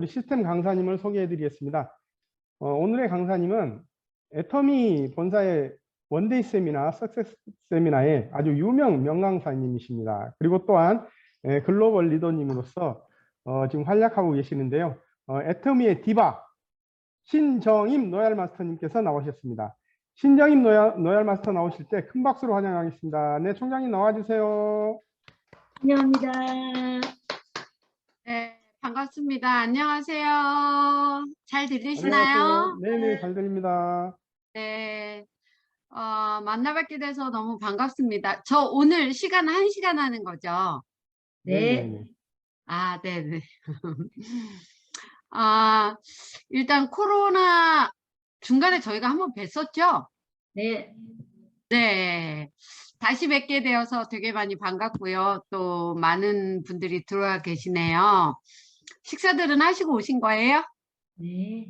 우리 시스템 강사님을 소개해 드리겠습니다. 오늘의 강사님은 애터미 본사의 원데이 세미나, 석세스 세미나의 아주 유명 명강사님이십니다. 그리고 또한 글로벌 리더님으로서 지금 활약하고 계시는데요. 애터미의 디바 신정임 노얄 마스터님께서 나오셨습니다. 신정임 노얄 마스터 나오실 때 큰 박수로 환영하겠습니다. 네, 총장님 나와주세요. 환영합니다. 네, 반갑습니다. 안녕하세요. 잘 들리시나요? 네네, 잘 들립니다. 네, 만나 뵙게 돼서 너무 반갑습니다. 저 오늘 시간 1시간 하는 거죠? 네. 네네. 아, 네네. 일단 코로나 중간에 저희가 한번 뵀었죠? 네. 네. 다시 뵙게 되어서 되게 많이 반갑고요. 또 많은 분들이 들어와 계시네요. 식사들은 하시고 오신 거예요? 네.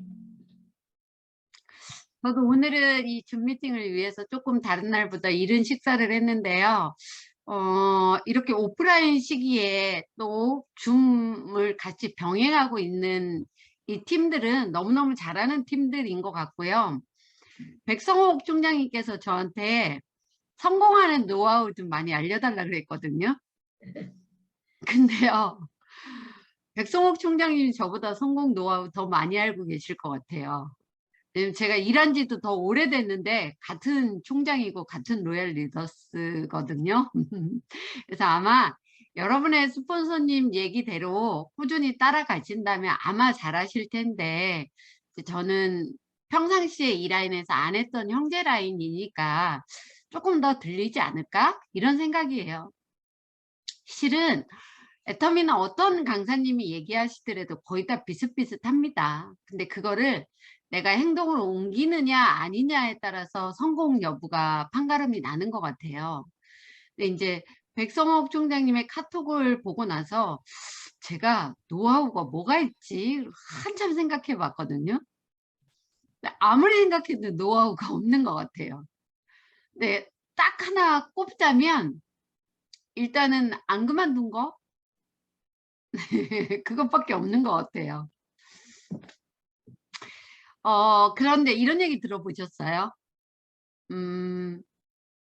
저도 오늘은 이 줌 미팅을 위해서 조금 다른 날보다 이른 식사를 했는데요. 이렇게 오프라인 시기에 또 줌을 같이 병행하고 있는 이 팀들은 너무너무 잘하는 팀들인 것 같고요. 백성옥 총장님께서 저한테 성공하는 노하우 좀 많이 알려달라 그랬거든요. 근데요, 백성옥 총장님이 저보다 성공 노하우 더 많이 알고 계실 것 같아요. 제가 일한 지도 더 오래됐는데 같은 총장이고 같은 로얄 리더스거든요. 그래서 아마 여러분의 스폰서님 얘기대로 꾸준히 따라가신다면 아마 잘하실 텐데, 저는 평상시에 이 라인에서 안 했던 형제 라인이니까 조금 더 들리지 않을까? 이런 생각이에요. 실은 애터미는 어떤 강사님이 얘기하시더라도 거의 다 비슷비슷합니다. 근데 그거를 내가 행동으로 옮기느냐 아니냐에 따라서 성공 여부가 판가름이 나는 것 같아요. 근데 이제 백성옥 총장님의 카톡을 보고 나서 제가 노하우가 뭐가 있지? 한참 생각해 봤거든요. 아무리 생각해도 노하우가 없는 것 같아요. 근데 딱 하나 꼽자면 일단은 안 그만둔 거? 그것밖에 없는 것 같아요. 그런데 이런 얘기 들어보셨어요?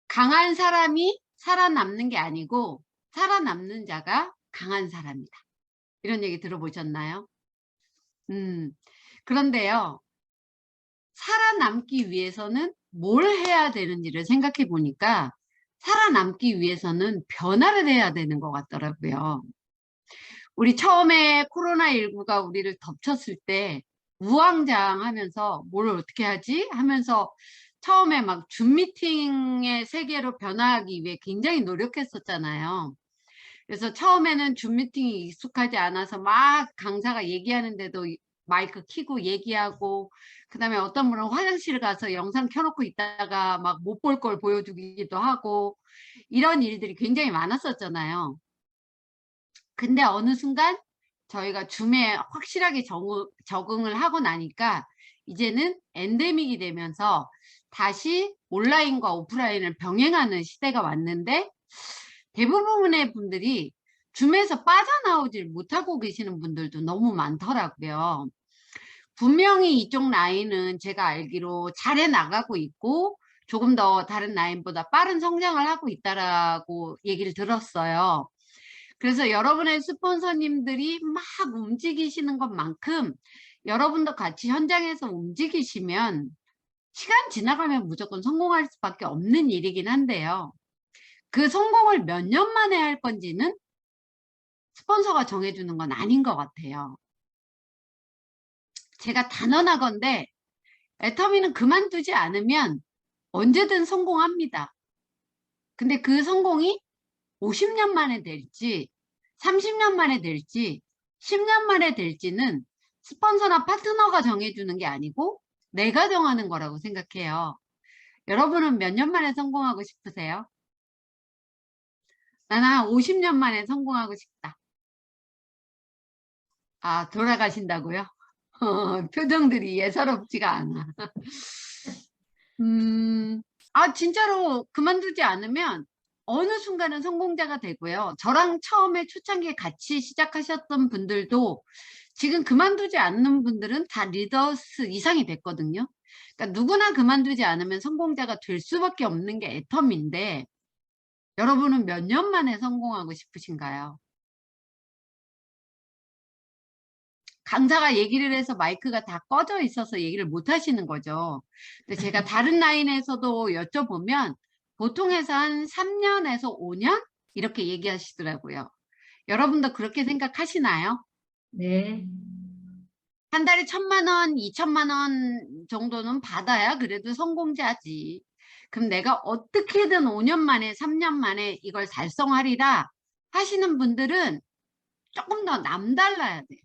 강한 사람이 살아남는 게 아니고 살아남는 자가 강한 사람이다. 이런 얘기 들어보셨나요? 그런데요, 살아남기 위해서는 뭘 해야 되는지를 생각해 보니까 살아남기 위해서는 변화를 해야 되는 것 같더라고요. 우리 처음에 코로나19가 우리를 덮쳤을 때 우왕좌왕하면서 뭘 어떻게 하지? 하면서 처음에 막 줌 미팅의 세계로 변화하기 위해 굉장히 노력했었잖아요. 그래서 처음에는 줌 미팅이 익숙하지 않아서 막 강사가 얘기하는데도 마이크 켜고 얘기하고, 그다음에 어떤 분은 화장실 가서 영상 켜놓고 있다가 막 못 볼 걸 보여주기도 하고, 이런 일들이 굉장히 많았었잖아요. 근데 어느 순간 저희가 줌에 확실하게 적응을 하고 나니까 이제는 엔데믹이 되면서 다시 온라인과 오프라인을 병행하는 시대가 왔는데, 대부분의 분들이 줌에서 빠져나오질 못하고 계시는 분들도 너무 많더라고요. 분명히 이쪽 라인은 제가 알기로 잘해 나가고 있고 조금 더 다른 라인보다 빠른 성장을 하고 있다라고 얘기를 들었어요. 그래서 여러분의 스폰서님들이 막 움직이시는 것만큼 여러분도 같이 현장에서 움직이시면 시간 지나가면 무조건 성공할 수밖에 없는 일이긴 한데요. 그 성공을 몇 년 만에 할 건지는 스폰서가 정해주는 건 아닌 것 같아요. 제가 단언하건대 애터미는 그만두지 않으면 언제든 성공합니다. 근데 그 성공이 50년 만에 될지 30년 만에 될지 10년 만에 될지는 스폰서나 파트너가 정해주는 게 아니고 내가 정하는 거라고 생각해요. 여러분은 몇 년 만에 성공하고 싶으세요? 나는 한 50년 만에 성공하고 싶다. 아, 돌아가신다고요? 표정들이 예사롭지가 않아. 진짜로 그만두지 않으면 어느 순간은 성공자가 되고요. 저랑 처음에 초창기에 같이 시작하셨던 분들도 지금 그만두지 않는 분들은 다 리더스 이상이 됐거든요. 그러니까 누구나 그만두지 않으면 성공자가 될 수밖에 없는 게 애텀인데 여러분은 몇 년 만에 성공하고 싶으신가요? 강사가 얘기를 해서 마이크가 다 꺼져 있어서 얘기를 못 하시는 거죠. 근데 제가 다른 라인에서도 여쭤보면 보통 해서 한 3년에서 5년 이렇게 얘기하시더라고요. 여러분도 그렇게 생각하시나요? 네. 한 달에 1,000만 원, 2,000만 원 정도는 받아야 그래도 성공자지. 그럼 내가 어떻게든 5년 만에, 3년 만에 이걸 달성하리라 하시는 분들은 조금 더 남달라야 돼요.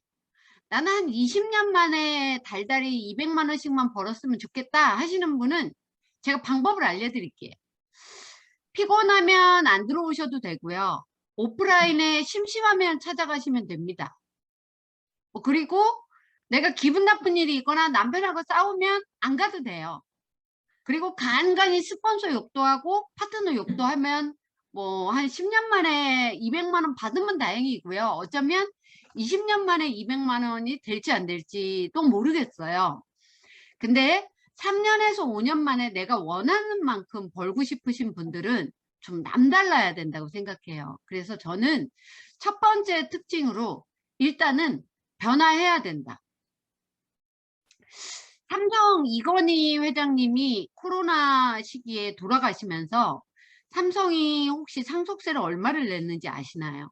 나는 한 20년 만에 달달이 200만 원씩만 벌었으면 좋겠다 하시는 분은 제가 방법을 알려드릴게요. 피곤하면 안 들어오셔도 되고요. 오프라인에 심심하면 찾아가시면 됩니다. 그리고 내가 기분 나쁜 일이 있거나 남편하고 싸우면 안 가도 돼요. 그리고 간간히 스폰서 욕도 하고 파트너 욕도 하면 뭐 한 10년 만에 200만 원 받으면 다행이고요. 어쩌면 20년 만에 200만 원이 될지 안 될지도 모르겠어요. 근데 3년에서 5년 만에 내가 원하는 만큼 벌고 싶으신 분들은 좀 남달라야 된다고 생각해요. 그래서 저는 첫 번째 특징으로 일단은 변화해야 된다. 삼성 이건희 회장님이 코로나 시기에 돌아가시면서 삼성이 혹시 상속세를 얼마를 냈는지 아시나요?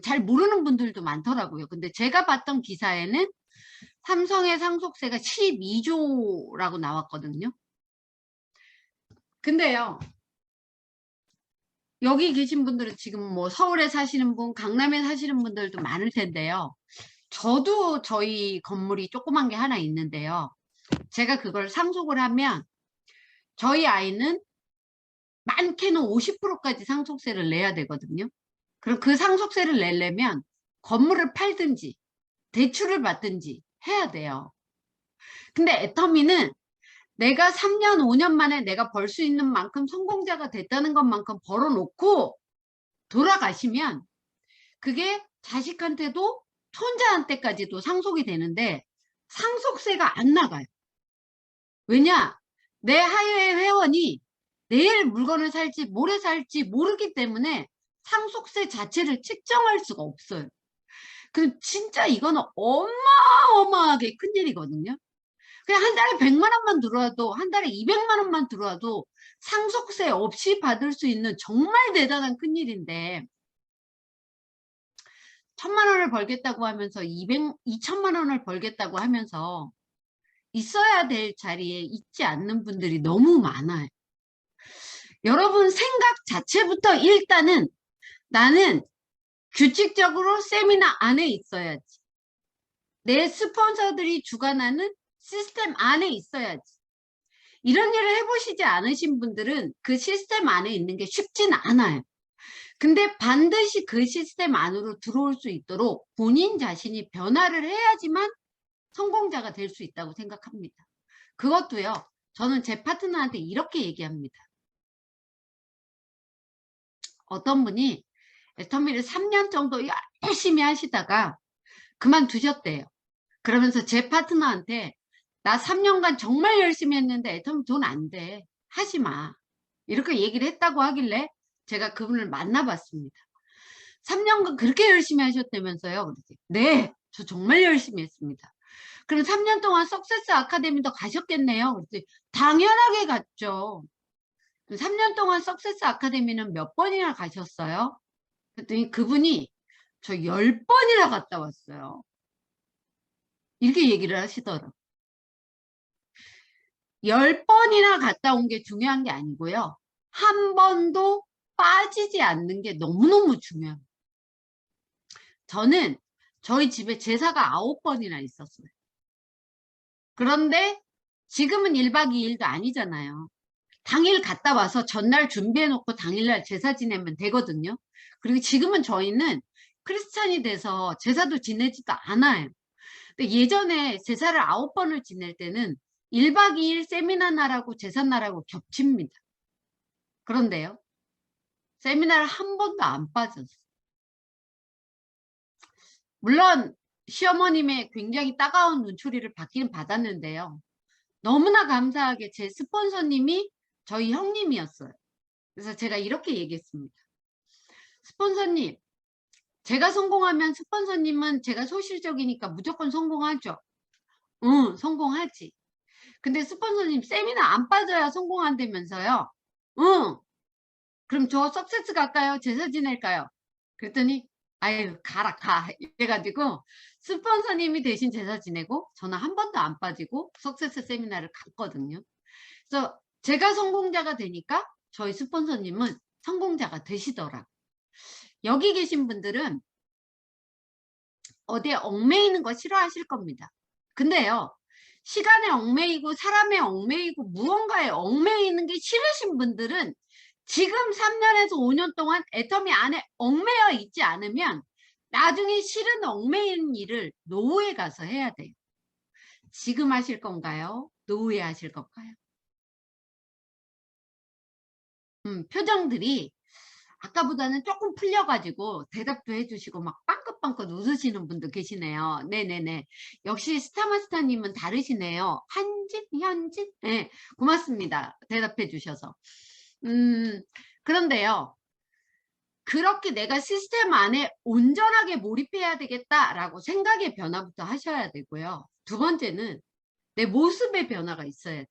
잘 모르는 분들도 많더라고요. 근데 제가 봤던 기사에는 삼성의 상속세가 12조라고 나왔거든요. 근데요, 여기 계신 분들은 지금 뭐 서울에 사시는 분, 강남에 사시는 분들도 많을 텐데요. 저도 저희 건물이 조그만 게 하나 있는데요. 제가 그걸 상속을 하면 저희 아이는 많게는 50%까지 상속세를 내야 되거든요. 그럼 그 상속세를 내려면 건물을 팔든지 대출을 받든지 해야 돼요. 근데 애터미는 내가 3년, 5년 만에 내가 벌 수 있는 만큼 성공자가 됐다는 것만큼 벌어놓고 돌아가시면 그게 자식한테도 손자한테까지도 상속이 되는데 상속세가 안 나가요. 왜냐? 내 하회 회원이 내일 물건을 살지 모레 살지 모르기 때문에 상속세 자체를 책정할 수가 없어요. 그 진짜 이거는 어마어마하게 큰일이거든요. 그냥 한 달에 100만 원만 들어와도 한 달에 200만 원만 들어와도 상속세 없이 받을 수 있는 정말 대단한 큰일인데 1,000만 원을 벌겠다고 하면서 2천만 원을 벌겠다고 하면서 있어야 될 자리에 있지 않는 분들이 너무 많아요. 여러분 생각 자체부터 일단은 나는 규칙적으로 세미나 안에 있어야지. 내 스폰서들이 주관하는 시스템 안에 있어야지. 이런 일을 해보시지 않으신 분들은 그 시스템 안에 있는 게 쉽진 않아요. 근데 반드시 그 시스템 안으로 들어올 수 있도록 본인 자신이 변화를 해야지만 성공자가 될 수 있다고 생각합니다. 그것도요. 저는 제 파트너한테 이렇게 얘기합니다. 어떤 분이 애터미를 3년 정도 열심히 하시다가 그만두셨대요. 그러면서 제 파트너한테 나 3년간 정말 열심히 했는데 애터미 돈 안 돼. 하지 마. 이렇게 얘기를 했다고 하길래 제가 그분을 만나봤습니다. 3년간 그렇게 열심히 하셨다면서요? 그랬더니 네, 저 정말 열심히 했습니다. 그럼 3년 동안 석세스 아카데미도 가셨겠네요. 그랬더니 당연하게 갔죠. 3년 동안 석세스 아카데미는 몇 번이나 가셨어요? 그랬더니 그분이 저 10번이나 갔다 왔어요. 이렇게 얘기를 하시더라고요. 10번이나 갔다 온 게 중요한 게 아니고요. 한 번도 빠지지 않는 게 너무너무 중요해요. 저는 저희 집에 제사가 9번이나 있었어요. 그런데 지금은 1박 2일도 아니잖아요. 당일 갔다 와서 전날 준비해놓고 당일날 제사 지내면 되거든요. 그리고 지금은 저희는 크리스찬이 돼서 제사도 지내지도 않아요. 근데 예전에 제사를 9번을 지낼 때는 1박 2일 세미나 날하고 제사 날하고 겹칩니다. 그런데요. 세미나를 한 번도 안 빠졌어요. 물론 시어머님의 굉장히 따가운 눈초리를 받긴 받았는데요. 너무나 감사하게 제 스폰서님이 저희 형님이었어요. 그래서 제가 이렇게 얘기했습니다. 스폰서님, 제가 성공하면 스폰서님은 제가 소실적이니까 무조건 성공하죠. 응, 성공하지. 근데 스폰서님 세미나 안 빠져야 성공한다면서요. 응. 그럼 저 석세스 갈까요? 제사 지낼까요? 그랬더니 아유 가라 가 이래가지고 스폰서님이 대신 제사 지내고 저는 한 번도 안 빠지고 석세스 세미나를 갔거든요. 그래서 제가 성공자가 되니까 저희 스폰서님은 성공자가 되시더라. 여기 계신 분들은 어디에 얽매이는 거 싫어하실 겁니다. 근데요, 시간에 얽매이고 사람에 얽매이고 무언가에 얽매이는 게 싫으신 분들은 지금 3년에서 5년 동안 애터미 안에 얽매여 있지 않으면 나중에 싫은 얽매이는 일을 노후에 가서 해야 돼요. 지금 하실 건가요? 노후에 하실 건가요? 표정들이 아까보다는 조금 풀려가지고 대답도 해주시고 막 빵긋빵긋 웃으시는 분도 계시네요. 네네네. 역시 스타마스터님은 다르시네요. 한짓, 현짓? 네, 고맙습니다. 대답해 주셔서. 그런데요. 그렇게 내가 시스템 안에 온전하게 몰입해야 되겠다라고 생각의 변화부터 하셔야 되고요. 두 번째는 내 모습의 변화가 있어야 돼요.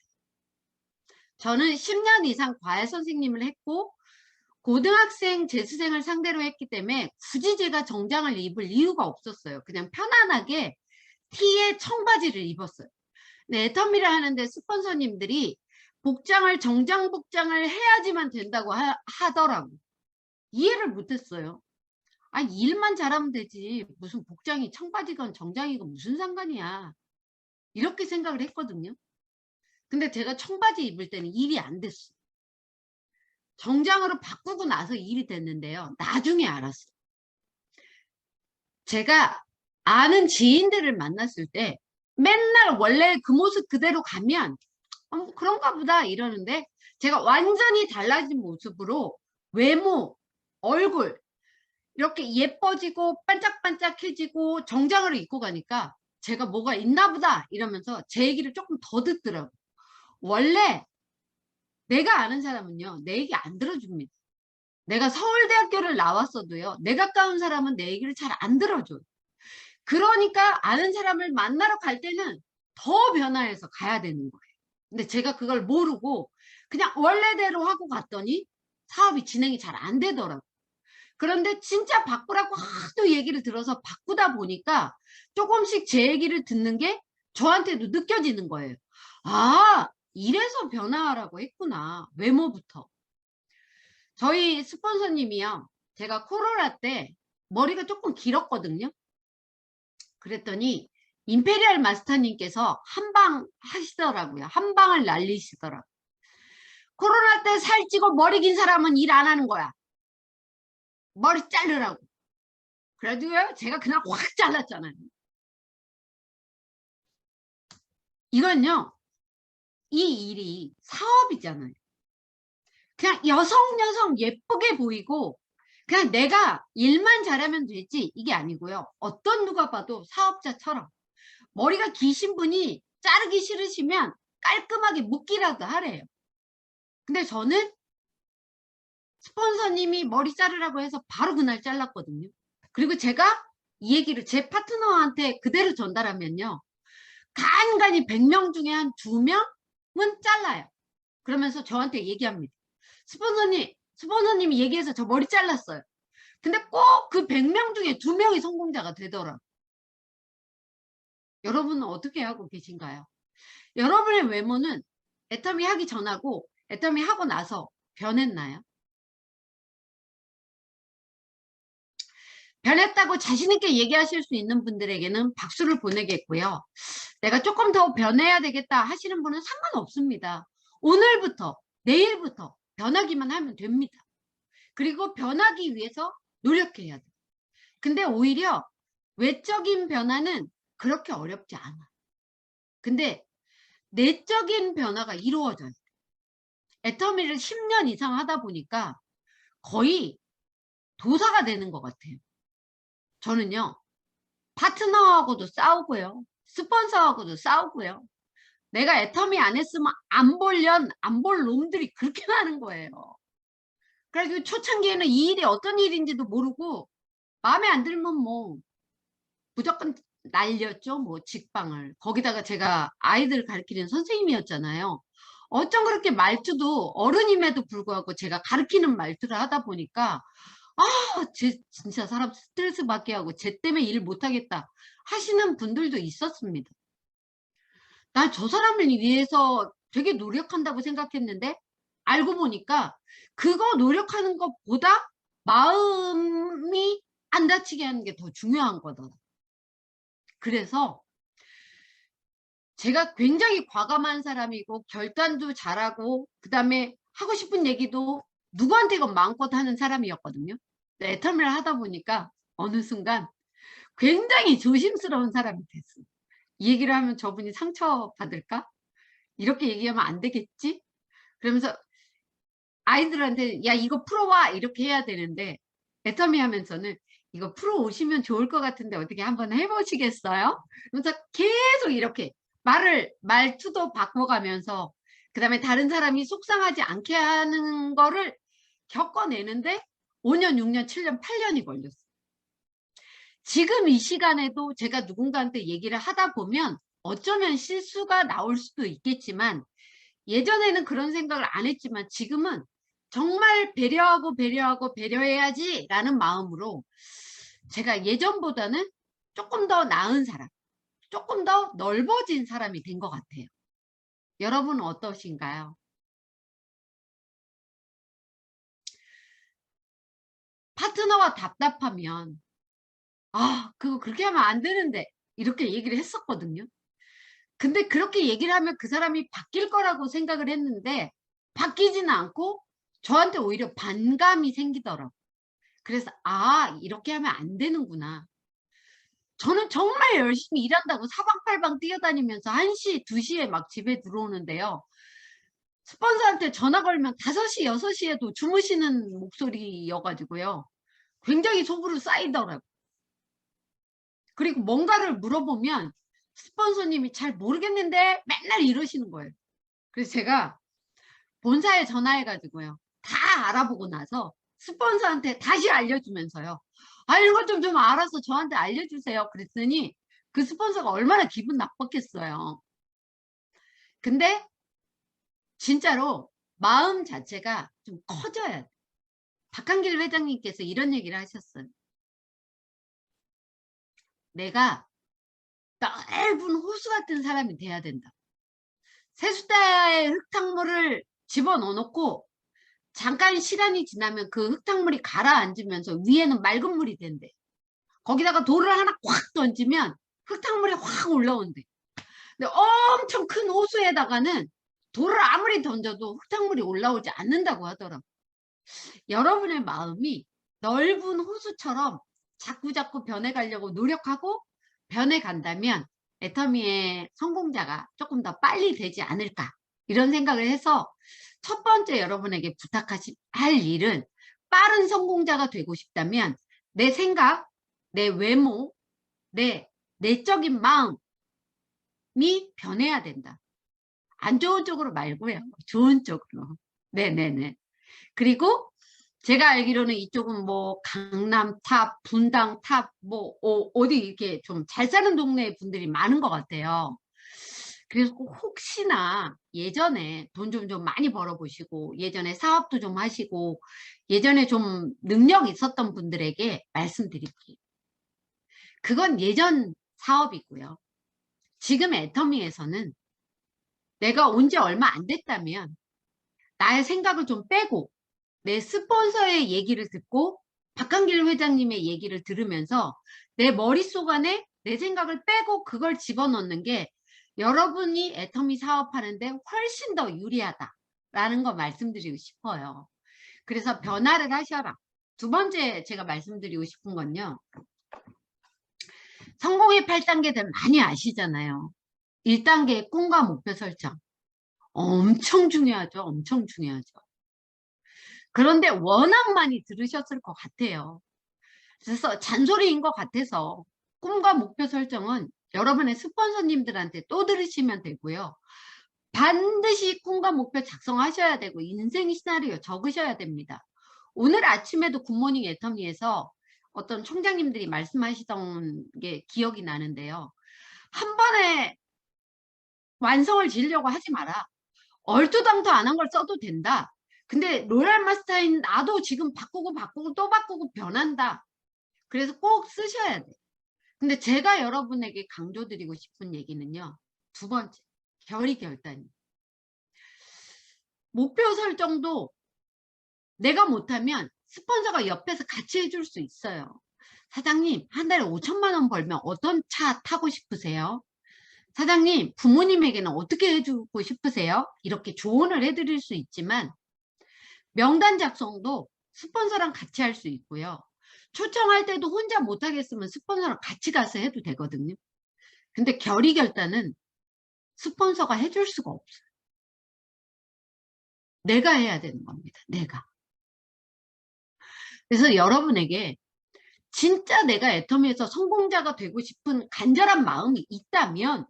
저는 10년 이상 과외 선생님을 했고 고등학생 재수생을 상대로 했기 때문에 굳이 제가 정장을 입을 이유가 없었어요. 그냥 편안하게 티에 청바지를 입었어요. 근데 애터미를 하는데 스폰서님들이 복장을 정장 복장을 해야지만 된다고 하더라고. 이해를 못했어요. 아, 일만 잘하면 되지 무슨 복장이 청바지건 정장이건 무슨 상관이야. 이렇게 생각을 했거든요. 근데 제가 청바지 입을 때는 일이 안 됐어. 정장으로 바꾸고 나서 일이 됐는데요. 나중에 알았어요. 제가 아는 지인들을 만났을 때 맨날 원래 그 모습 그대로 가면 그런가 보다 이러는데 제가 완전히 달라진 모습으로 외모, 얼굴 이렇게 예뻐지고 반짝반짝해지고 정장을 입고 가니까 제가 뭐가 있나 보다 이러면서 제 얘기를 조금 더 듣더라고요. 원래 내가 아는 사람은요. 내 얘기 안 들어줍니다. 내가 서울대학교를 나왔어도요. 내 가까운 사람은 내 얘기를 잘 안 들어줘요. 그러니까 아는 사람을 만나러 갈 때는 더 변화해서 가야 되는 거예요. 근데 제가 그걸 모르고 그냥 원래대로 하고 갔더니 사업이 진행이 잘 안 되더라고요. 그런데 진짜 바꾸라고 하도 얘기를 들어서 바꾸다 보니까 조금씩 제 얘기를 듣는 게 저한테도 느껴지는 거예요. 아, 이래서 변화하라고 했구나. 외모부터. 저희 스폰서님이요. 제가 코로나 때 머리가 조금 길었거든요. 그랬더니 임페리얼 마스터님께서 한방 하시더라고요. 한방을 날리시더라고요. 코로나 때 살찌고 머리 긴 사람은 일 안 하는 거야. 머리 자르라고. 그래가지고요. 제가 그냥 확 잘랐잖아요. 이건요. 이 일이 사업이잖아요. 그냥 여성 예쁘게 보이고 그냥 내가 일만 잘하면 되지 이게 아니고요. 어떤 누가 봐도 사업자처럼 머리가 기신 분이 자르기 싫으시면 깔끔하게 묶기라도 하래요. 근데 저는 스폰서님이 머리 자르라고 해서 바로 그날 잘랐거든요. 그리고 제가 이 얘기를 제 파트너한테 그대로 전달하면요. 간간히 100명 중에 한 2명은 잘라요. 그러면서 저한테 얘기합니다. 스폰서님이 얘기해서 저 머리 잘랐어요. 근데 꼭 그 100명 중에 2명이 성공자가 되더라고요. 여러분은 어떻게 하고 계신가요? 여러분의 외모는 애터미 하기 전하고 애터미 하고 나서 변했나요? 변했다고 자신있게 얘기하실 수 있는 분들에게는 박수를 보내겠고요. 내가 조금 더 변해야 되겠다 하시는 분은 상관없습니다. 오늘부터 내일부터 변하기만 하면 됩니다. 그리고 변하기 위해서 노력해야 돼요. 근데 오히려 외적인 변화는 그렇게 어렵지 않아. 근데 내적인 변화가 이루어져요. 애터미를 10년 이상 하다 보니까 거의 도사가 되는 것 같아요. 저는요. 파트너하고도 싸우고요. 스폰서하고도 싸우고요. 내가 애터미 안 했으면 안 볼 놈들이 그렇게 많은 거예요. 그래서 초창기에는 이 일이 어떤 일인지도 모르고 마음에 안 들면 뭐 무조건 날렸죠. 뭐 직방을. 거기다가 제가 아이들 가르치는 선생님이었잖아요. 어쩜 그렇게 말투도 어른임에도 불구하고 제가 가르치는 말투를 하다 보니까 진짜 사람 스트레스 받게 하고 쟤 때문에 일 못하겠다 하시는 분들도 있었습니다. 나 저 사람을 위해서 되게 노력한다고 생각했는데 알고 보니까 그거 노력하는 것보다 마음이 안 다치게 하는 게 더 중요한 거더라. 그래서 제가 굉장히 과감한 사람이고 결단도 잘하고 그다음에 하고 싶은 얘기도 누구한테건 마음껏 하는 사람이었거든요. 애터미를 하다 보니까 어느 순간 굉장히 조심스러운 사람이 됐어요. 이 얘기를 하면 저분이 상처받을까? 이렇게 얘기하면 안 되겠지? 그러면서 아이들한테 야 이거 풀어와 이렇게 해야 되는데 애터미 하면서는 이거 풀어오시면 좋을 것 같은데 어떻게 한번 해보시겠어요? 그래서 계속 이렇게 말투도 바꿔가면서 그 다음에 다른 사람이 속상하지 않게 하는 거를 겪어내는데 5년, 6년, 7년, 8년이 걸렸어요. 지금 이 시간에도 제가 누군가한테 얘기를 하다 보면 어쩌면 실수가 나올 수도 있겠지만 예전에는 그런 생각을 안 했지만 지금은 정말 배려해야지 라는 마음으로 제가 예전보다는 조금 더 나은 사람, 조금 더 넓어진 사람이 된 것 같아요. 여러분은 어떠신가요? 파트너와 답답하면 그거 그렇게 하면 안 되는데 이렇게 얘기를 했었거든요. 근데 그렇게 얘기를 하면 그 사람이 바뀔 거라고 생각을 했는데 바뀌지는 않고 저한테 오히려 반감이 생기더라고요. 그래서 이렇게 하면 안 되는구나. 저는 정말 열심히 일한다고 사방팔방 뛰어다니면서 1시, 2시에 막 집에 들어오는데요. 스폰서한테 전화 걸면 5시, 6시에도 주무시는 목소리여가지고요. 굉장히 속으로 쌓이더라고요. 그리고 뭔가를 물어보면 스폰서님이 잘 모르겠는데 맨날 이러시는 거예요. 그래서 제가 본사에 전화해가지고요. 다 알아보고 나서 스폰서한테 다시 알려주면서요. 이거 좀 알아서 저한테 알려주세요. 그랬더니 그 스폰서가 얼마나 기분 나빴겠어요. 근데 진짜로 마음 자체가 좀 커져야 돼. 박한길 회장님께서 이런 얘기를 하셨어요. 내가 넓은 호수 같은 사람이 돼야 된다. 세숫대에 흙탕물을 집어넣어 놓고 잠깐 시간이 지나면 그 흙탕물이 가라앉으면서 위에는 맑은 물이 된대. 거기다가 돌을 하나 꽉 던지면 흙탕물이 확 올라온대. 근데 엄청 큰 호수에다가는 돌을 아무리 던져도 흙탕물이 올라오지 않는다고 하더라고. 여러분의 마음이 넓은 호수처럼 자꾸자꾸 변해가려고 노력하고 변해간다면 애터미의 성공자가 조금 더 빨리 되지 않을까 이런 생각을 해서 첫 번째 여러분에게 할 일은 빠른 성공자가 되고 싶다면 내 생각, 내 외모, 내 내적인 마음이 변해야 된다. 안 좋은 쪽으로 말고요. 좋은 쪽으로. 네네네. 그리고 제가 알기로는 이쪽은 뭐 강남탑, 분당탑, 뭐 어디 이렇게 좀 잘 사는 동네 분들이 많은 것 같아요. 그래서 혹시나 예전에 돈 좀 많이 벌어보시고 예전에 사업도 좀 하시고 예전에 좀 능력 있었던 분들에게 말씀드릴게요. 그건 예전 사업이고요. 지금 애터미에서는 내가 온 지 얼마 안 됐다면 나의 생각을 좀 빼고 내 스폰서의 얘기를 듣고 박한길 회장님의 얘기를 들으면서 내 머릿속 안에 내 생각을 빼고 그걸 집어넣는 게 여러분이 애터미 사업하는데 훨씬 더 유리하다라는 거 말씀드리고 싶어요. 그래서 변화를 하셔라. 두 번째 제가 말씀드리고 싶은 건요. 성공의 8단계들 많이 아시잖아요. 1단계 꿈과 목표 설정. 엄청 중요하죠. 엄청 중요하죠. 그런데 워낙 많이 들으셨을 것 같아요. 그래서 잔소리인 것 같아서 꿈과 목표 설정은 여러분의 스폰서님들한테 또 들으시면 되고요. 반드시 꿈과 목표 작성하셔야 되고 인생 시나리오 적으셔야 됩니다. 오늘 아침에도 굿모닝 애터미에서 어떤 총장님들이 말씀하시던 게 기억이 나는데요. 한 번에 완성을 지으려고 하지 마라. 얼토당토 안 한 걸 써도 된다. 근데 로얄 마스터인 나도 지금 바꾸고 또 바꾸고 변한다. 그래서 꼭 쓰셔야 돼. 근데 제가 여러분에게 강조드리고 싶은 얘기는요. 두 번째, 결의결단이. 목표 설정도 내가 못하면 스폰서가 옆에서 같이 해줄 수 있어요. 사장님, 한 달에 5천만 원 벌면 어떤 차 타고 싶으세요? 사장님, 부모님에게는 어떻게 해주고 싶으세요? 이렇게 조언을 해드릴 수 있지만 명단 작성도 스폰서랑 같이 할 수 있고요. 초청할 때도 혼자 못하겠으면 스폰서랑 같이 가서 해도 되거든요. 근데 결의결단은 스폰서가 해줄 수가 없어요. 내가 해야 되는 겁니다. 내가. 그래서 여러분에게 진짜 내가 애터미에서 성공자가 되고 싶은 간절한 마음이 있다면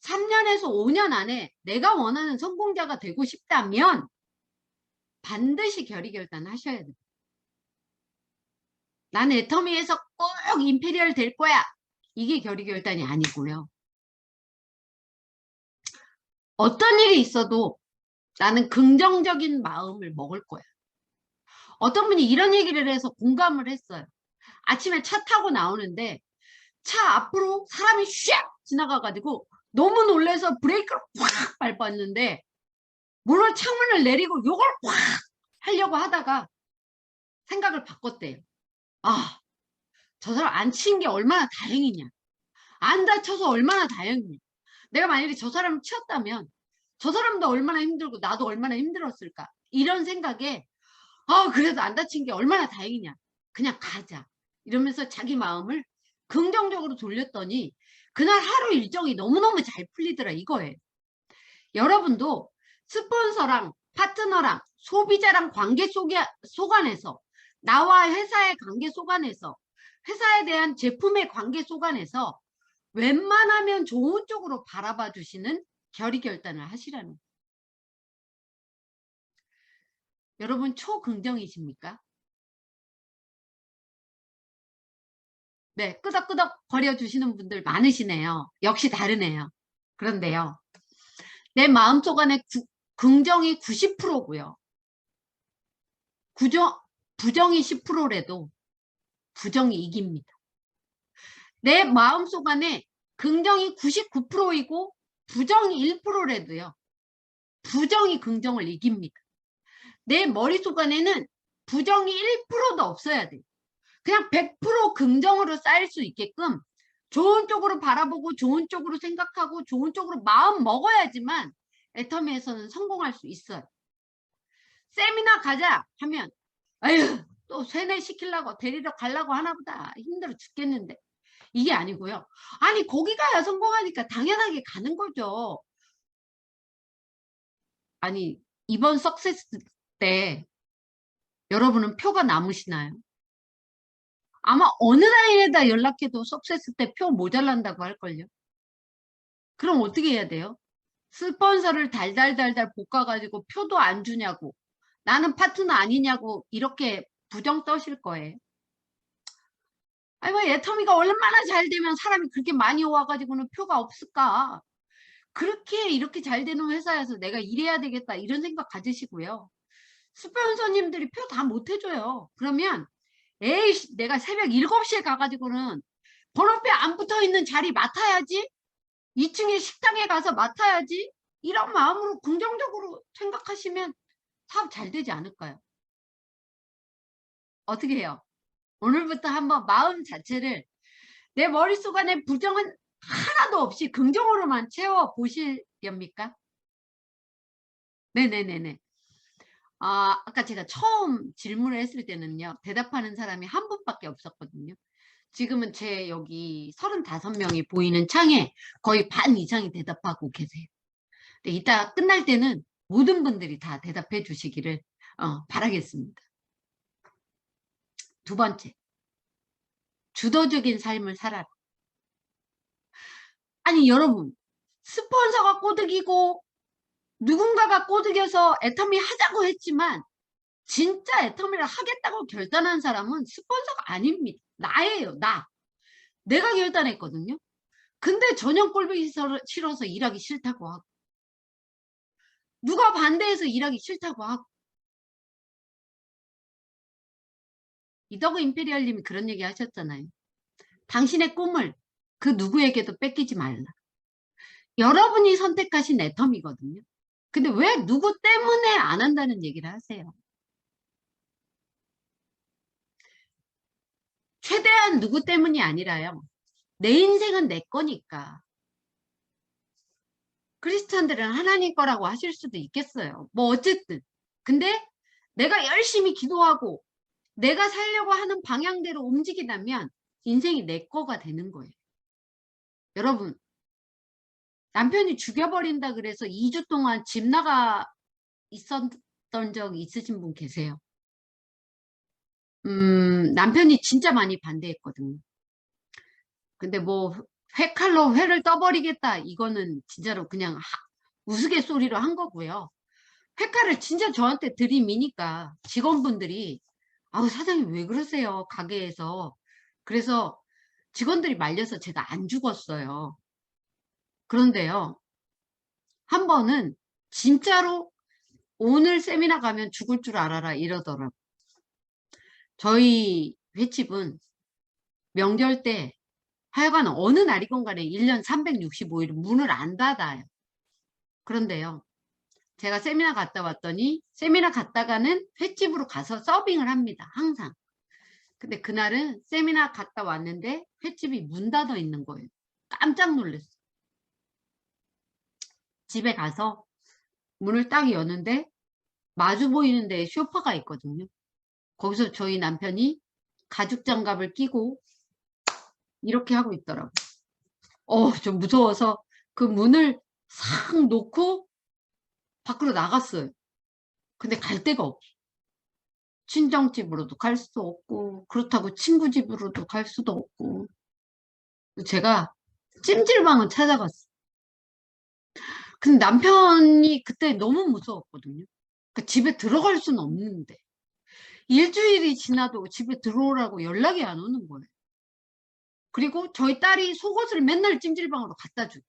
3년에서 5년 안에 내가 원하는 성공자가 되고 싶다면 반드시 결의결단 하셔야 돼요. 나는 애터미에서 꼭 임페리얼 될 거야. 이게 결의결단이 아니고요. 어떤 일이 있어도 나는 긍정적인 마음을 먹을 거야. 어떤 분이 이런 얘기를 해서 공감을 했어요. 아침에 차 타고 나오는데 차 앞으로 사람이 샥 지나가가지고 너무 놀라서 브레이크를 확 밟았는데 물론 창문을 내리고 요걸 확 하려고 하다가 생각을 바꿨대요. 아, 저 사람 안 친 게 얼마나 다행이냐. 안 다쳐서 얼마나 다행이냐. 내가 만약에 저 사람을 치었다면 저 사람도 얼마나 힘들고 나도 얼마나 힘들었을까. 이런 생각에 그래도 안 다친 게 얼마나 다행이냐. 그냥 가자. 이러면서 자기 마음을 긍정적으로 돌렸더니 그날 하루 일정이 너무너무 잘 풀리더라 이거예요. 여러분도 스폰서랑 파트너랑 소비자랑 관계 속안에서 나와 회사의 관계 속안에서 회사에 대한 제품의 관계 속안에서 웬만하면 좋은 쪽으로 바라봐 주시는 결의결단을 하시라는 거예요. 여러분 초긍정이십니까? 네, 끄덕끄덕 거려주시는 분들 많으시네요. 역시 다르네요. 그런데요. 내 마음속 안에 긍정이 90%고요. 부정이 10%라도 부정이 이깁니다. 내 마음속 안에 긍정이 99%이고 부정이 1%라도요. 부정이 긍정을 이깁니다. 내 머릿속 안에는 부정이 1%도 없어야 돼요. 그냥 100% 긍정으로 쌓일 수 있게끔 좋은 쪽으로 바라보고 좋은 쪽으로 생각하고 좋은 쪽으로 마음 먹어야지만 애터미에서는 성공할 수 있어요. 세미나 가자 하면 아유 또 세뇌시키려고 데리러 가려고 하나보다 힘들어 죽겠는데 이게 아니고요. 아니 거기 가야 성공하니까 당연하게 가는 거죠. 아니 이번 석세스 때 여러분은 표가 남으시나요? 아마 어느 라인에다 연락해도 석세스 때 표 모자란다고 할걸요. 그럼 어떻게 해야 돼요? 스폰서를 달달달달 볶아가지고 표도 안 주냐고 나는 파트너 아니냐고 이렇게 부정 떠실 거예요. 아니 뭐 애터미가 얼마나 잘 되면 사람이 그렇게 많이 와가지고는 표가 없을까. 그렇게 이렇게 잘 되는 회사에서 내가 일해야 되겠다 이런 생각 가지시고요. 스폰서님들이 표 다 못 해줘요. 그러면 에이 내가 새벽 7시에 가가지고는 번호표 안 붙어있는 자리 맡아야지. 2층에 식당에 가서 맡아야지. 이런 마음으로 긍정적으로 생각하시면 사업 잘 되지 않을까요? 어떻게 해요? 오늘부터 한번 마음 자체를 내 머릿속 안에 부정은 하나도 없이 긍정으로만 채워보시렵니까? 네네네네. 아까 제가 처음 질문을 했을 때는요. 대답하는 사람이 한 분밖에 없었거든요. 지금은 제 여기 35명이 보이는 창에 거의 반 이상이 대답하고 계세요. 근데 이따 끝날 때는 모든 분들이 다 대답해 주시기를 바라겠습니다. 두 번째, 주도적인 삶을 살아라. 아니 여러분, 스폰서가 꼬드기고 누군가가 꼬드겨서 애터미 하자고 했지만 진짜 애터미를 하겠다고 결단한 사람은 스폰서가 아닙니다. 나예요. 내가 결단했거든요. 근데 전혀 꼴보기 싫어서 일하기 싫다고 하고, 누가 반대해서 일하기 싫다고 하고. 이더그 임페리얼님이 그런 얘기 하셨잖아요. 당신의 꿈을 그 누구에게도 뺏기지 말라. 여러분이 선택하신 애터미거든요. 근데 왜 누구 때문에 안 한다는 얘기를 하세요? 최대한 누구 때문이 아니라요. 내 인생은 내 거니까. 크리스찬들은 하나님 거라고 하실 수도 있겠어요. 뭐 어쨌든. 근데 내가 열심히 기도하고 내가 살려고 하는 방향대로 움직이다면 인생이 내 거가 되는 거예요. 여러분, 남편이 죽여버린다 그래서 2주 동안 집 나가 있었던 적 있으신 분 계세요? 남편이 진짜 많이 반대했거든요. 근데 뭐 회칼로 회를 떠버리겠다, 이거는 진짜로 그냥 우스갯소리로 한 거고요. 회칼을 진짜 저한테 들이미니까 직원분들이 아우 사장님 왜 그러세요 가게에서. 그래서 직원들이 말려서 제가 안 죽었어요. 그런데요, 한 번은 진짜로 오늘 세미나 가면 죽을 줄 알아라 이러더라고요. 저희 횟집은 명절 때 하여간 어느 날이건 간에 1년 365일 문을 안 닫아요. 그런데요, 제가 세미나 갔다 왔더니 세미나 갔다가는 횟집으로 가서 서빙을 합니다. 항상. 근데 그날은 세미나 갔다 왔는데 횟집이 문 닫아 있는 거예요. 깜짝 놀랐어요. 집에 가서 문을 딱 여는데 마주 보이는 데에 소파가 있거든요. 거기서 저희 남편이 가죽 장갑을 끼고 이렇게 하고 있더라고요. 좀 무서워서 그 문을 싹 놓고 밖으로 나갔어요. 근데 갈 데가 없어. 친정집으로도 갈 수도 없고 그렇다고 친구 집으로도 갈 수도 없고. 제가 찜질방을 찾아갔어요. 근데 남편이 그때 너무 무서웠거든요. 그러니까 집에 들어갈 수는 없는데 일주일이 지나도 집에 들어오라고 연락이 안 오는 거예요. 그리고 저희 딸이 속옷을 맨날 찜질방으로 갖다 줘요.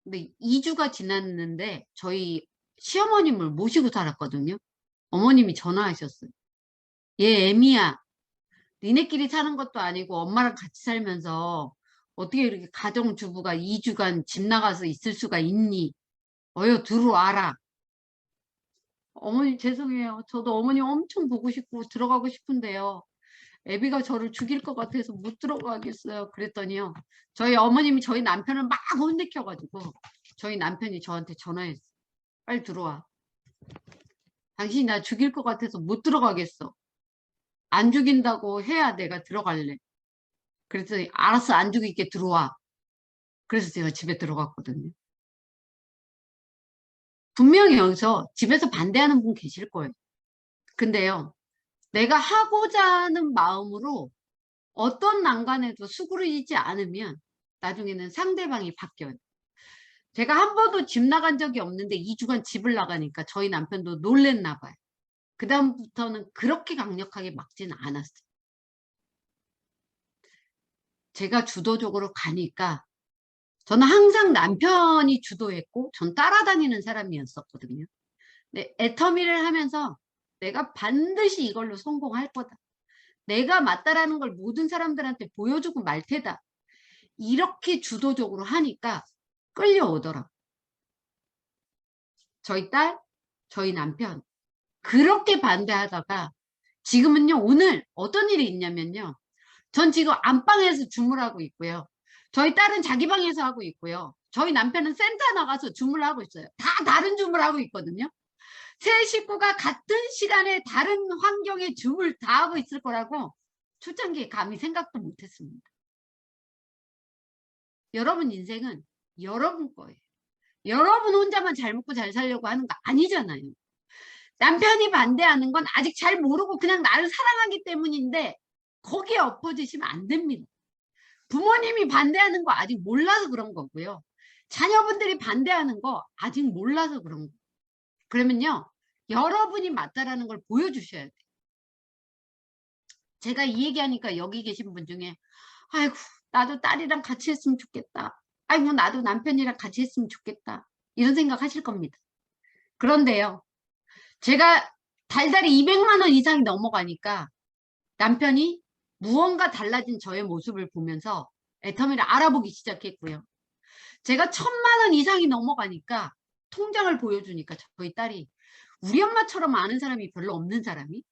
근데 2주가 지났는데 저희 시어머님을 모시고 살았거든요. 어머님이 전화하셨어요. 얘 애미야, 니네끼리 사는 것도 아니고 엄마랑 같이 살면서 어떻게 이렇게 가정주부가 2주간 집 나가서 있을 수가 있니? 어여 들어와라. 어머니 죄송해요. 저도 어머니 엄청 보고 싶고 들어가고 싶은데요. 애비가 저를 죽일 것 같아서 못 들어가겠어요. 그랬더니요, 저희 어머님이 저희 남편을 막 혼내켜가지고 저희 남편이 저한테 전화했어요. 빨리 들어와. 당신이 나 죽일 것 같아서 못 들어가겠어. 안 죽인다고 해야 내가 들어갈래. 그랬더니 알았어, 안 죽일게, 들어와. 그래서 제가 집에 들어갔거든요. 분명히 여기서 집에서 반대하는 분 계실 거예요. 근데요, 내가 하고자 하는 마음으로 어떤 난관에도 수그러지지 않으면 나중에는 상대방이 바뀌어요. 제가 한 번도 집 나간 적이 없는데 2주간 집을 나가니까 저희 남편도 놀랬나 봐요. 그 다음부터는 그렇게 강력하게 막지는 않았어요. 제가 주도적으로 가니까 저는 항상 남편이 주도했고 전 따라다니는 사람이었었거든요. 근데 애터미를 하면서 내가 반드시 이걸로 성공할 거다. 내가 맞다라는 걸 모든 사람들한테 보여주고 말 테다. 이렇게 주도적으로 하니까 끌려오더라고요. 저희 딸, 저희 남편 그렇게 반대하다가 지금은요, 오늘 어떤 일이 있냐면요, 전 지금 안방에서 주무하고 있고요, 저희 딸은 자기 방에서 하고 있고요, 저희 남편은 센터 나가서 주무를 하고 있어요. 다 다른 주무를 하고 있거든요. 세 식구가 같은 시간에 다른 환경에 주무를 다 하고 있을 거라고 초창기에 감히 생각도 못했습니다. 여러분 인생은 여러분 거예요. 여러분 혼자만 잘 먹고 잘 살려고 하는 거 아니잖아요. 남편이 반대하는 건 아직 잘 모르고 그냥 나를 사랑하기 때문인데 거기에 엎어지시면 안 됩니다. 부모님이 반대하는 거 아직 몰라서 그런 거고요. 자녀분들이 반대하는 거 아직 몰라서 그런 거. 그러면요, 여러분이 맞다라는 걸 보여주셔야 돼요. 제가 이 얘기하니까 여기 계신 분 중에 아이고 나도 딸이랑 같이 했으면 좋겠다. 아이고 나도 남편이랑 같이 했으면 좋겠다. 이런 생각 하실 겁니다. 그런데요, 제가 달달이 200만 원 이상이 넘어가니까 남편이 무언가 달라진 저의 모습을 보면서 애터미를 알아보기 시작했고요. 제가 1000만 원 이상이 넘어가니까 통장을 보여주니까 저희 딸이 우리 엄마처럼 아는 사람이 별로 없는 사람이,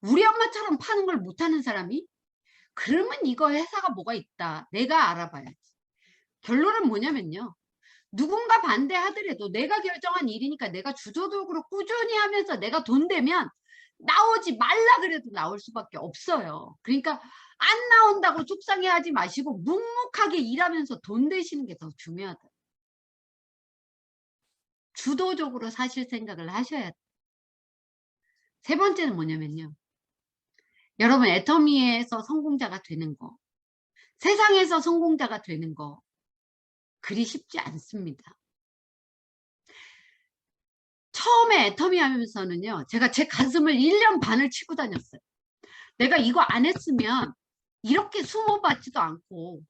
우리 엄마처럼 파는 걸 못하는 사람이, 그러면 이거 회사가 뭐가 있다. 내가 알아봐야지. 결론은 뭐냐면요, 누군가 반대하더라도 내가 결정한 일이니까 내가 주도적으로 꾸준히 하면서 내가 돈 되면 나오지 말라 그래도 나올 수밖에 없어요. 그러니까 안 나온다고 속상해하지 마시고 묵묵하게 일하면서 돈 되시는 게 더 중요하다. 주도적으로 사실 생각을 하셔야 돼요. 세 번째는 뭐냐면요, 여러분 애터미에서 성공자가 되는 거, 세상에서 성공자가 되는 거 그리 쉽지 않습니다. 처음에 애터미 하면서는요, 제가 제 가슴을 1년 반을 치고 다녔어요. 내가 이거 안 했으면 이렇게 수모 받지도 않고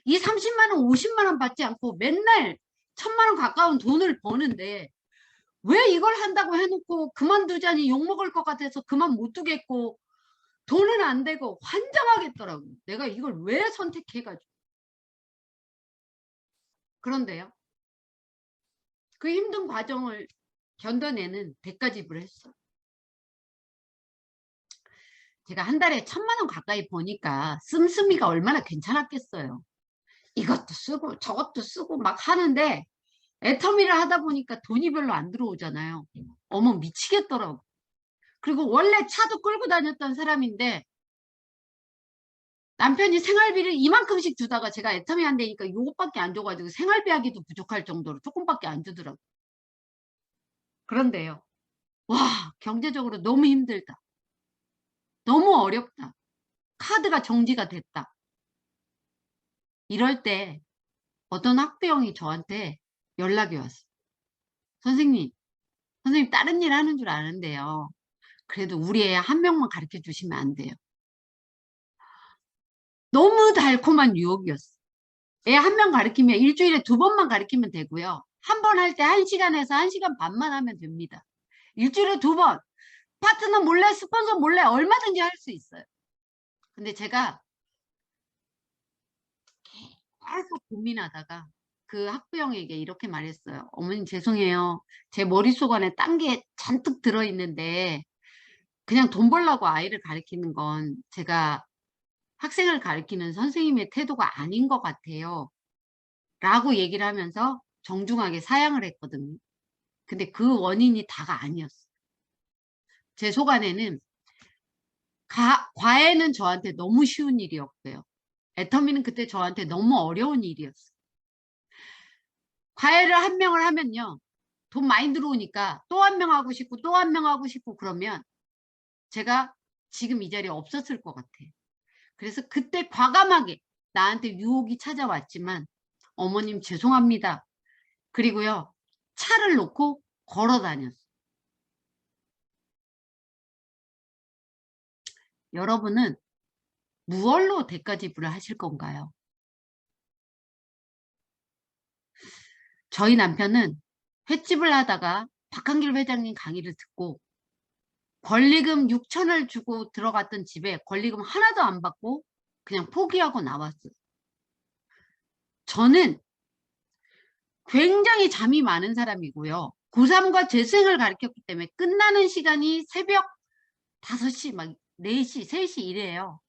이 30만 원 50만 원 받지 않고 맨날 1000만 원 가까운 돈을 버는데 왜 이걸 한다고 해놓고 그만두자니 욕먹을 것 같아서 그만 못 두겠고 돈은 안 되고 환장하겠더라고. 내가 이걸 왜 선택해가지고. 그런데요, 그 힘든 과정을 견뎌내는 대가집을 했어요. 제가 한 달에 1000만 원 가까이 버니까 씀씀이가 얼마나 괜찮았겠어요. 이것도 쓰고 저것도 쓰고 막 하는데 애터미를 하다 보니까 돈이 별로 안 들어오잖아요. 어머 미치겠더라고. 그리고 원래 차도 끌고 다녔던 사람인데 남편이 생활비를 이만큼씩 주다가 제가 애터미 한다니까 요것밖에 안 줘가지고 생활비 하기도 부족할 정도로 조금밖에 안 주더라고. 그런데요, 와 경제적으로 너무 힘들다. 너무 어렵다. 카드가 정지가 됐다. 이럴 때 어떤 학부형이 저한테 연락이 왔어요. 선생님 다른 일 하는 줄 아는데요, 그래도 우리 애 한 명만 가르쳐 주시면 안 돼요. 너무 달콤한 유혹이었어. 애 한 명 가르치면 일주일에 2번만 가르치면 되고요. 한 번 할 때 1시간에서 1시간 반만 하면 됩니다. 일주일에 2번. 파트너 몰래, 스폰서 몰래 얼마든지 할 수 있어요. 근데 제가 계속 고민하다가 그 학부형에게 이렇게 말했어요. 어머님 죄송해요. 제 머릿속 안에 딴 게 잔뜩 들어있는데 그냥 돈 벌려고 아이를 가르치는 건 제가 학생을 가르치는 선생님의 태도가 아닌 것 같아요. 라고 얘기를 하면서 정중하게 사양을 했거든요. 근데 그 원인이 다가 아니었어요. 제 속 안에는 과외는 저한테 너무 쉬운 일이었고요. 애터미는 그때 저한테 너무 어려운 일이었어요. 과외를 한 명을 하면요, 돈 많이 들어오니까 또 한 명 하고 싶고 또 한 명 하고 싶고 그러면 제가 지금 이 자리에 없었을 것 같아요. 그래서 그때 과감하게 나한테 유혹이 찾아왔지만 어머님 죄송합니다. 그리고요, 차를 놓고 걸어 다녔어요. 여러분은 무얼로 대가지불을 하실 건가요? 저희 남편은 횟집을 하다가 박한길 회장님 강의를 듣고 권리금 6천을 주고 들어갔던 집에 권리금 하나도 안 받고 그냥 포기하고 나왔어요. 저는 굉장히 잠이 많은 사람이고요. 고3과 재수생을 가르쳤기 때문에 끝나는 시간이 새벽 5시, 막 4시, 3시 이래요.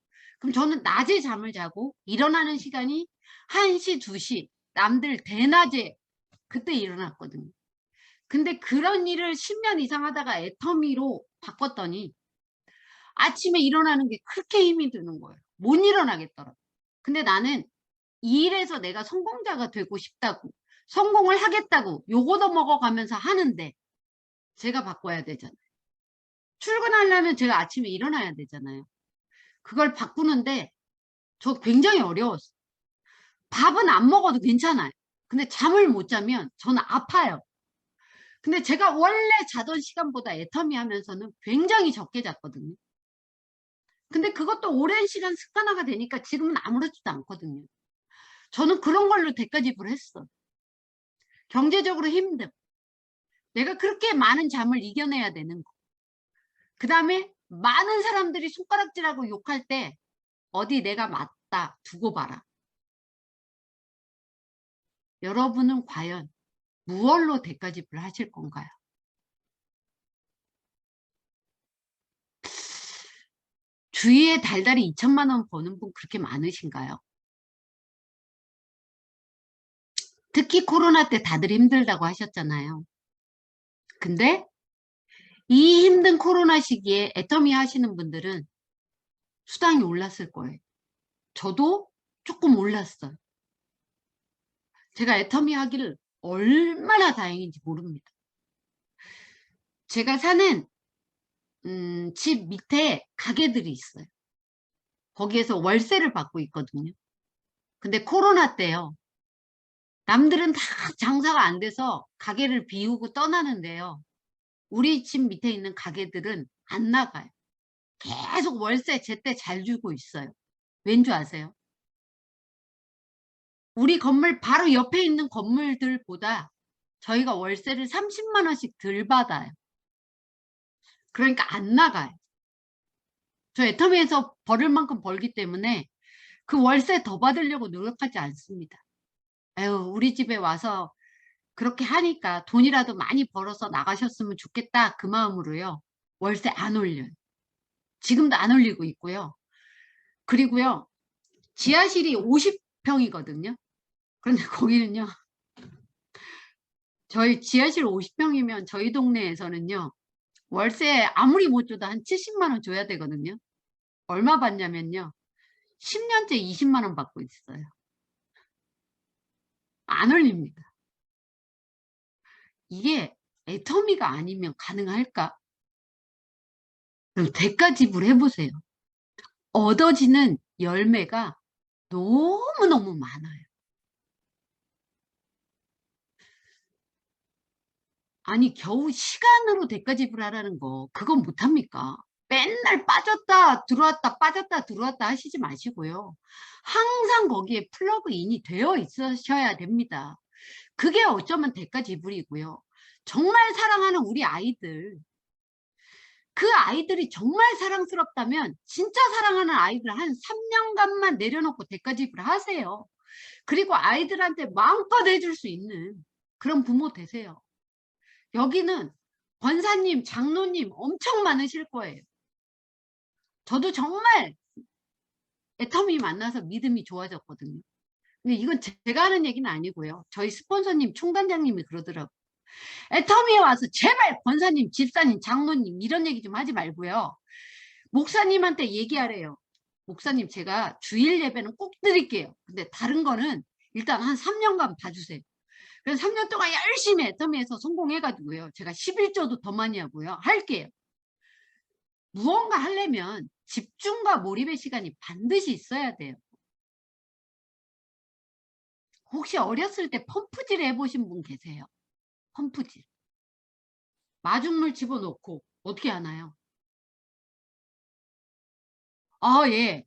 그럼 저는 낮에 잠을 자고 일어나는 시간이 1시, 2시, 남들 대낮에 그때 일어났거든요. 근데 그런 일을 10년 이상 하다가 애터미로 바꿨더니 아침에 일어나는 게 그렇게 힘이 드는 거예요. 못 일어나겠더라고요. 근데 나는 이 일에서 내가 성공자가 되고 싶다고, 성공을 하겠다고 요거도 먹어가면서 하는데 제가 바꿔야 되잖아요. 출근하려면 제가 아침에 일어나야 되잖아요. 그걸 바꾸는데 저 굉장히 어려웠어요. 밥은 안 먹어도 괜찮아요. 근데 잠을 못 자면 저는 아파요. 근데 제가 원래 자던 시간보다 애터미 하면서는 굉장히 적게 잤거든요. 근데 그것도 오랜 시간 습관화가 되니까 지금은 아무렇지도 않거든요. 저는 그런 걸로 대가집을 했어. 경제적으로 힘듦. 내가 그렇게 많은 잠을 이겨내야 되는 거. 그 다음에 많은 사람들이 손가락질하고 욕할 때 어디 내가 맞다 두고 봐라. 여러분은 과연 무얼로 대가집을 하실 건가요? 주위에 달달이 2천만 원 버는 분 그렇게 많으신가요? 특히 코로나 때 다들 힘들다고 하셨잖아요. 근데 이 힘든 코로나 시기에 애터미 하시는 분들은 수당이 올랐을 거예요. 저도 조금 올랐어요. 제가 애터미 하기를 얼마나 다행인지 모릅니다. 제가 사는 집 밑에 가게들이 있어요. 거기에서 월세를 받고 있거든요. 근데 코로나 때요. 남들은 다 장사가 안 돼서 가게를 비우고 떠나는데요. 우리 집 밑에 있는 가게들은 안 나가요. 계속 월세 제때 잘 주고 있어요. 왠 줄 아세요? 우리 건물 바로 옆에 있는 건물들보다 저희가 월세를 30만 원씩 덜 받아요. 그러니까 안 나가요. 저 애터미에서 벌을 만큼 벌기 때문에 그 월세 더 받으려고 노력하지 않습니다. 아유, 우리 집에 와서 그렇게 하니까 돈이라도 많이 벌어서 나가셨으면 좋겠다 그 마음으로요. 월세 안 올려요. 지금도 안 올리고 있고요. 그리고요. 지하실이 50평이거든요. 그런데 거기는요. 저희 지하실 50평이면 저희 동네에서는요. 월세 아무리 못 줘도 한 70만 원 줘야 되거든요. 얼마 받냐면요. 10년째 20만 원 받고 있어요. 안 올립니다. 이게 애터미가 아니면 가능할까? 그럼 대가 지불해보세요. 얻어지는 열매가 너무너무 많아요. 아니 겨우 시간으로 대가 지불하라는 거 그건 못합니까? 맨날 빠졌다 들어왔다 빠졌다 들어왔다 하시지 마시고요. 항상 거기에 플러그인이 되어 있으셔야 됩니다. 그게 어쩌면 대가 지불이고요. 정말 사랑하는 우리 아이들, 그 아이들이 정말 사랑스럽다면 진짜 사랑하는 아이들 한 3년간만 내려놓고 대가 지불하세요. 그리고 아이들한테 마음껏 해줄 수 있는 그런 부모 되세요. 여기는 권사님, 장로님 엄청 많으실 거예요. 저도 정말 애터미 만나서 믿음이 좋아졌거든요. 근데 이건 제가 하는 얘기는 아니고요. 저희 스폰서님, 총단장님이 그러더라고요. 애터미에 와서 제발 권사님, 집사님, 장로님 이런 얘기 좀 하지 말고요. 목사님한테 얘기하래요. 목사님 제가 주일 예배는 꼭 드릴게요. 근데 다른 거는 일단 한 3년간 봐주세요. 그래서 3년 동안 열심히 애터미에서 성공해가지고요. 제가 11조도 더 많이 하고요. 할게요. 무언가 하려면 집중과 몰입의 시간이 반드시 있어야 돼요. 혹시 어렸을 때 펌프질 해보신 분 계세요? 펌프질. 마중물 집어넣고 어떻게 하나요? 예.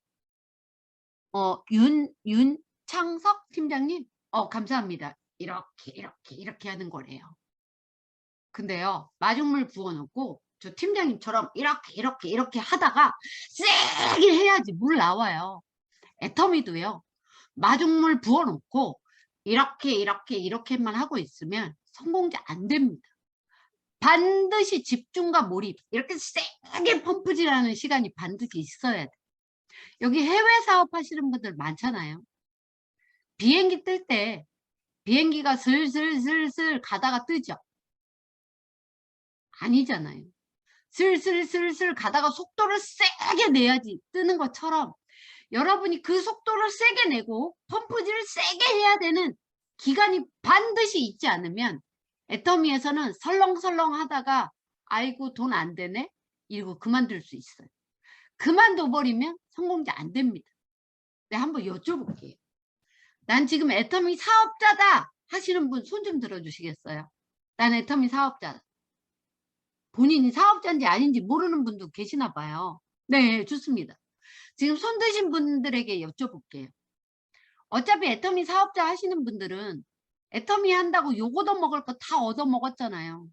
윤창석 팀장님? 감사합니다. 이렇게 하는 거래요. 근데요, 마중물 부어놓고 저 팀장님처럼 이렇게 하다가 세게 해야지 물 나와요. 애터미도요. 마중물 부어놓고 이렇게만 하고 있으면 성공자 안 됩니다. 반드시 집중과 몰입 이렇게 세게 펌프질하는 시간이 반드시 있어야 돼. 여기 해외 사업 하시는 분들 많잖아요. 비행기 뜰 때 비행기가 슬슬 가다가 뜨죠. 아니잖아요. 슬슬 가다가 속도를 세게 내야지 뜨는 것처럼 여러분이 그 속도를 세게 내고 펌프질을 세게 해야 되는 기간이 반드시 있지 않으면 애터미에서는 설렁설렁 하다가 아이고 돈 안 되네 이러고 그만둘 수 있어요. 그만둬 버리면 성공자 안 됩니다. 네, 한번 여쭤볼게요. 난 지금 애터미 사업자다 하시는 분 손 좀 들어주시겠어요? 난 애터미 사업자다. 본인이 사업자인지 아닌지 모르는 분도 계시나 봐요. 네, 좋습니다. 지금 손 드신 분들에게 여쭤볼게요. 어차피 애터미 사업자 하시는 분들은 애터미 한다고 요거 얻어먹을 거 다 얻어먹었잖아요.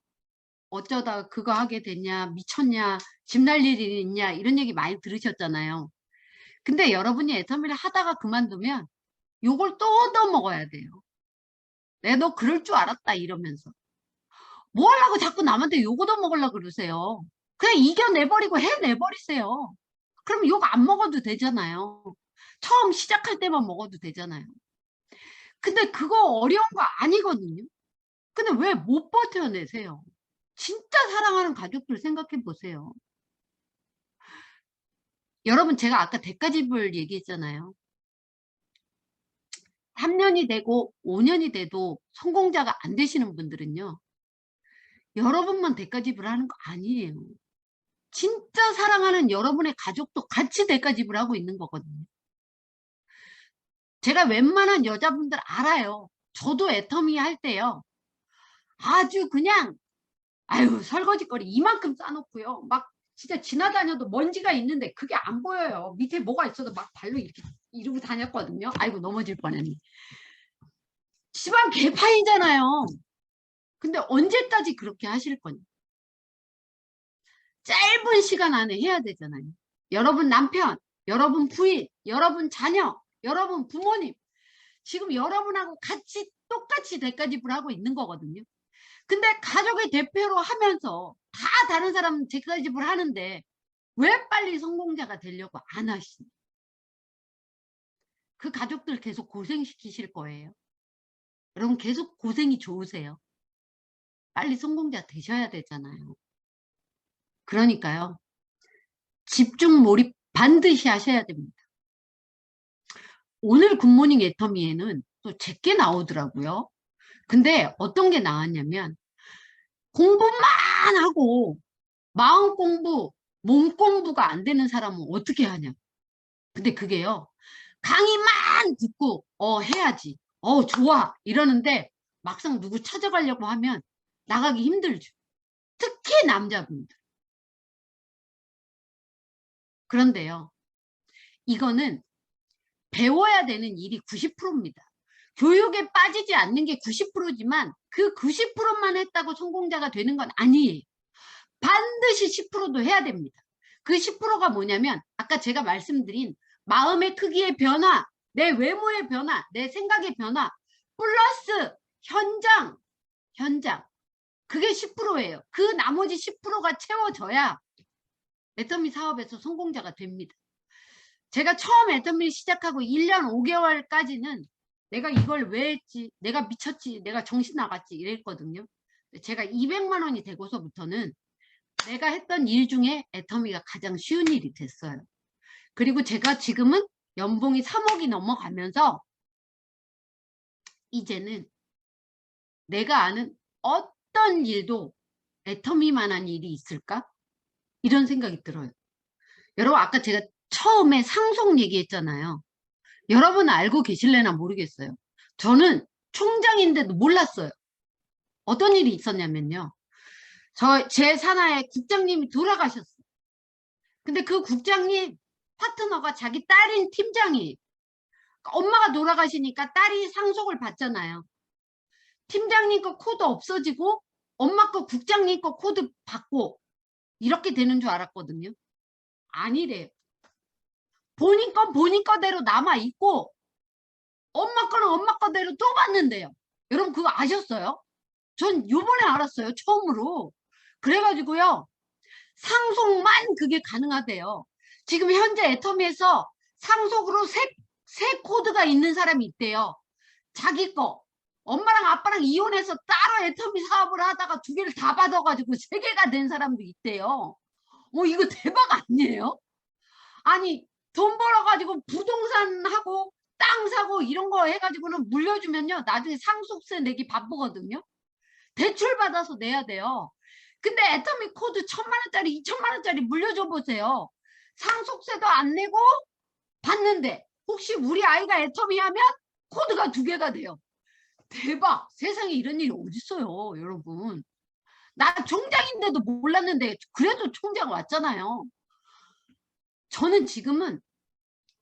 어쩌다 그거 하게 됐냐, 미쳤냐, 집 날 일이 있냐, 이런 얘기 많이 들으셨잖아요. 근데 여러분이 애터미를 하다가 그만두면 요걸 또 얻어먹어야 돼요. 너 그럴 줄 알았다 이러면서. 뭐 하려고 자꾸 남한테 욕 얻어먹으려고 그러세요. 그냥 이겨내버리고 해내버리세요. 그럼 욕 안 먹어도 되잖아요. 처음 시작할 때만 먹어도 되잖아요. 근데 그거 어려운 거 아니거든요. 근데 왜 못 버텨내세요? 진짜 사랑하는 가족들 생각해 보세요. 여러분, 제가 아까 대가집을 얘기했잖아요. 3년이 되고 5년이 돼도 성공자가 안 되시는 분들은요, 여러분만 대가집을 하는 거 아니에요. 진짜 사랑하는 여러분의 가족도 같이 대가집을 하고 있는 거거든요. 제가 웬만한 여자분들 알아요. 저도 애터미 할 때요, 아주 그냥 아유 설거지거리 이만큼 싸놓고요, 막 진짜 지나다녀도 먼지가 있는데 그게 안 보여요. 밑에 뭐가 있어도 막 발로 이렇게 이러고 다녔거든요. 아이고 넘어질 뻔했네. 집안 개판이잖아요. 근데 언제까지 그렇게 하실 거냐. 짧은 시간 안에 해야 되잖아요. 여러분 남편, 여러분 부인, 여러분 자녀, 여러분 부모님, 지금 여러분하고 같이 똑같이 대가집을 하고 있는 거거든요. 근데 가족의 대표로 하면서 다 다른 사람 대가집을 하는데 왜 빨리 성공자가 되려고 안 하시니? 그 가족들 계속 고생시키실 거예요. 여러분 계속 고생이 좋으세요. 빨리 성공자 되셔야 되잖아요. 그러니까요, 집중 몰입 반드시 하셔야 됩니다. 오늘 굿모닝 애터미에는 또 제게 나오더라고요. 근데 어떤 게 나왔냐면, 공부만 하고 마음 공부, 몸 공부가 안 되는 사람은 어떻게 하냐. 근데 그게요, 강의만 듣고 해야지, 좋아 이러는데 막상 누구 찾아가려고 하면 나가기 힘들죠. 특히 남자분들. 그런데요, 이거는 배워야 되는 일이 90%입니다. 교육에 빠지지 않는 게 90%지만 그 90%만 했다고 성공자가 되는 건 아니에요. 반드시 10%도 해야 됩니다. 그 10%가 뭐냐면 아까 제가 말씀드린 마음의 크기의 변화, 내 외모의 변화, 내 생각의 변화 플러스 현장. 그게 10%예요. 그 나머지 10%가 채워져야 애터미 사업에서 성공자가 됩니다. 제가 처음 애터미를 시작하고 1년 5개월까지는 내가 이걸 왜 했지, 내가 미쳤지, 내가 정신 나갔지 이랬거든요. 제가 200만 원이 되고서부터는 내가 했던 일 중에 애터미가 가장 쉬운 일이 됐어요. 그리고 제가 지금은 연봉이 3억이 넘어가면서 이제는 내가 아는 어떤 일도 애터미만한 일이 있을까? 이런 생각이 들어요. 여러분 아까 제가 처음에 상속 얘기했잖아요. 여러분 알고 계실래나 모르겠어요. 저는 총장인데도 몰랐어요. 어떤 일이 있었냐면요, 제 산하에 국장님이 돌아가셨어요. 근데 그 국장님 파트너가 자기 딸인 팀장이, 엄마가 돌아가시니까 딸이 상속을 받잖아요. 팀장님 거 코드 없어지고 엄마 거 국장님 거 코드 받고 이렇게 되는 줄 알았거든요. 아니래요. 본인 건 본인 거대로 남아있고 엄마 거는 엄마 거대로 또 받는데요. 여러분 그거 아셨어요? 전 요번에 알았어요, 처음으로. 그래가지고요, 상속만 그게 가능하대요. 지금 현재 애터미에서 상속으로 세 코드가 있는 사람이 있대요. 자기 거, 엄마랑 아빠랑 이혼해서 따로 애터미 사업을 하다가 2개를 다 받아가지고 3개가 된 사람도 있대요. 이거 대박 아니에요? 아니 돈 벌어가지고 부동산 하고 땅 사고 이런 거 해가지고는 물려주면요, 나중에 상속세 내기 바쁘거든요. 대출 받아서 내야 돼요. 근데 애터미 코드 1,000만 원짜리 2,000만 원짜리 물려줘 보세요. 상속세도 안 내고 받는데, 혹시 우리 아이가 애터미 하면 코드가 2개가 돼요. 대박! 세상에 이런 일이 어딨어요, 여러분. 나 총장인데도 몰랐는데 그래도 총장 왔잖아요. 저는 지금은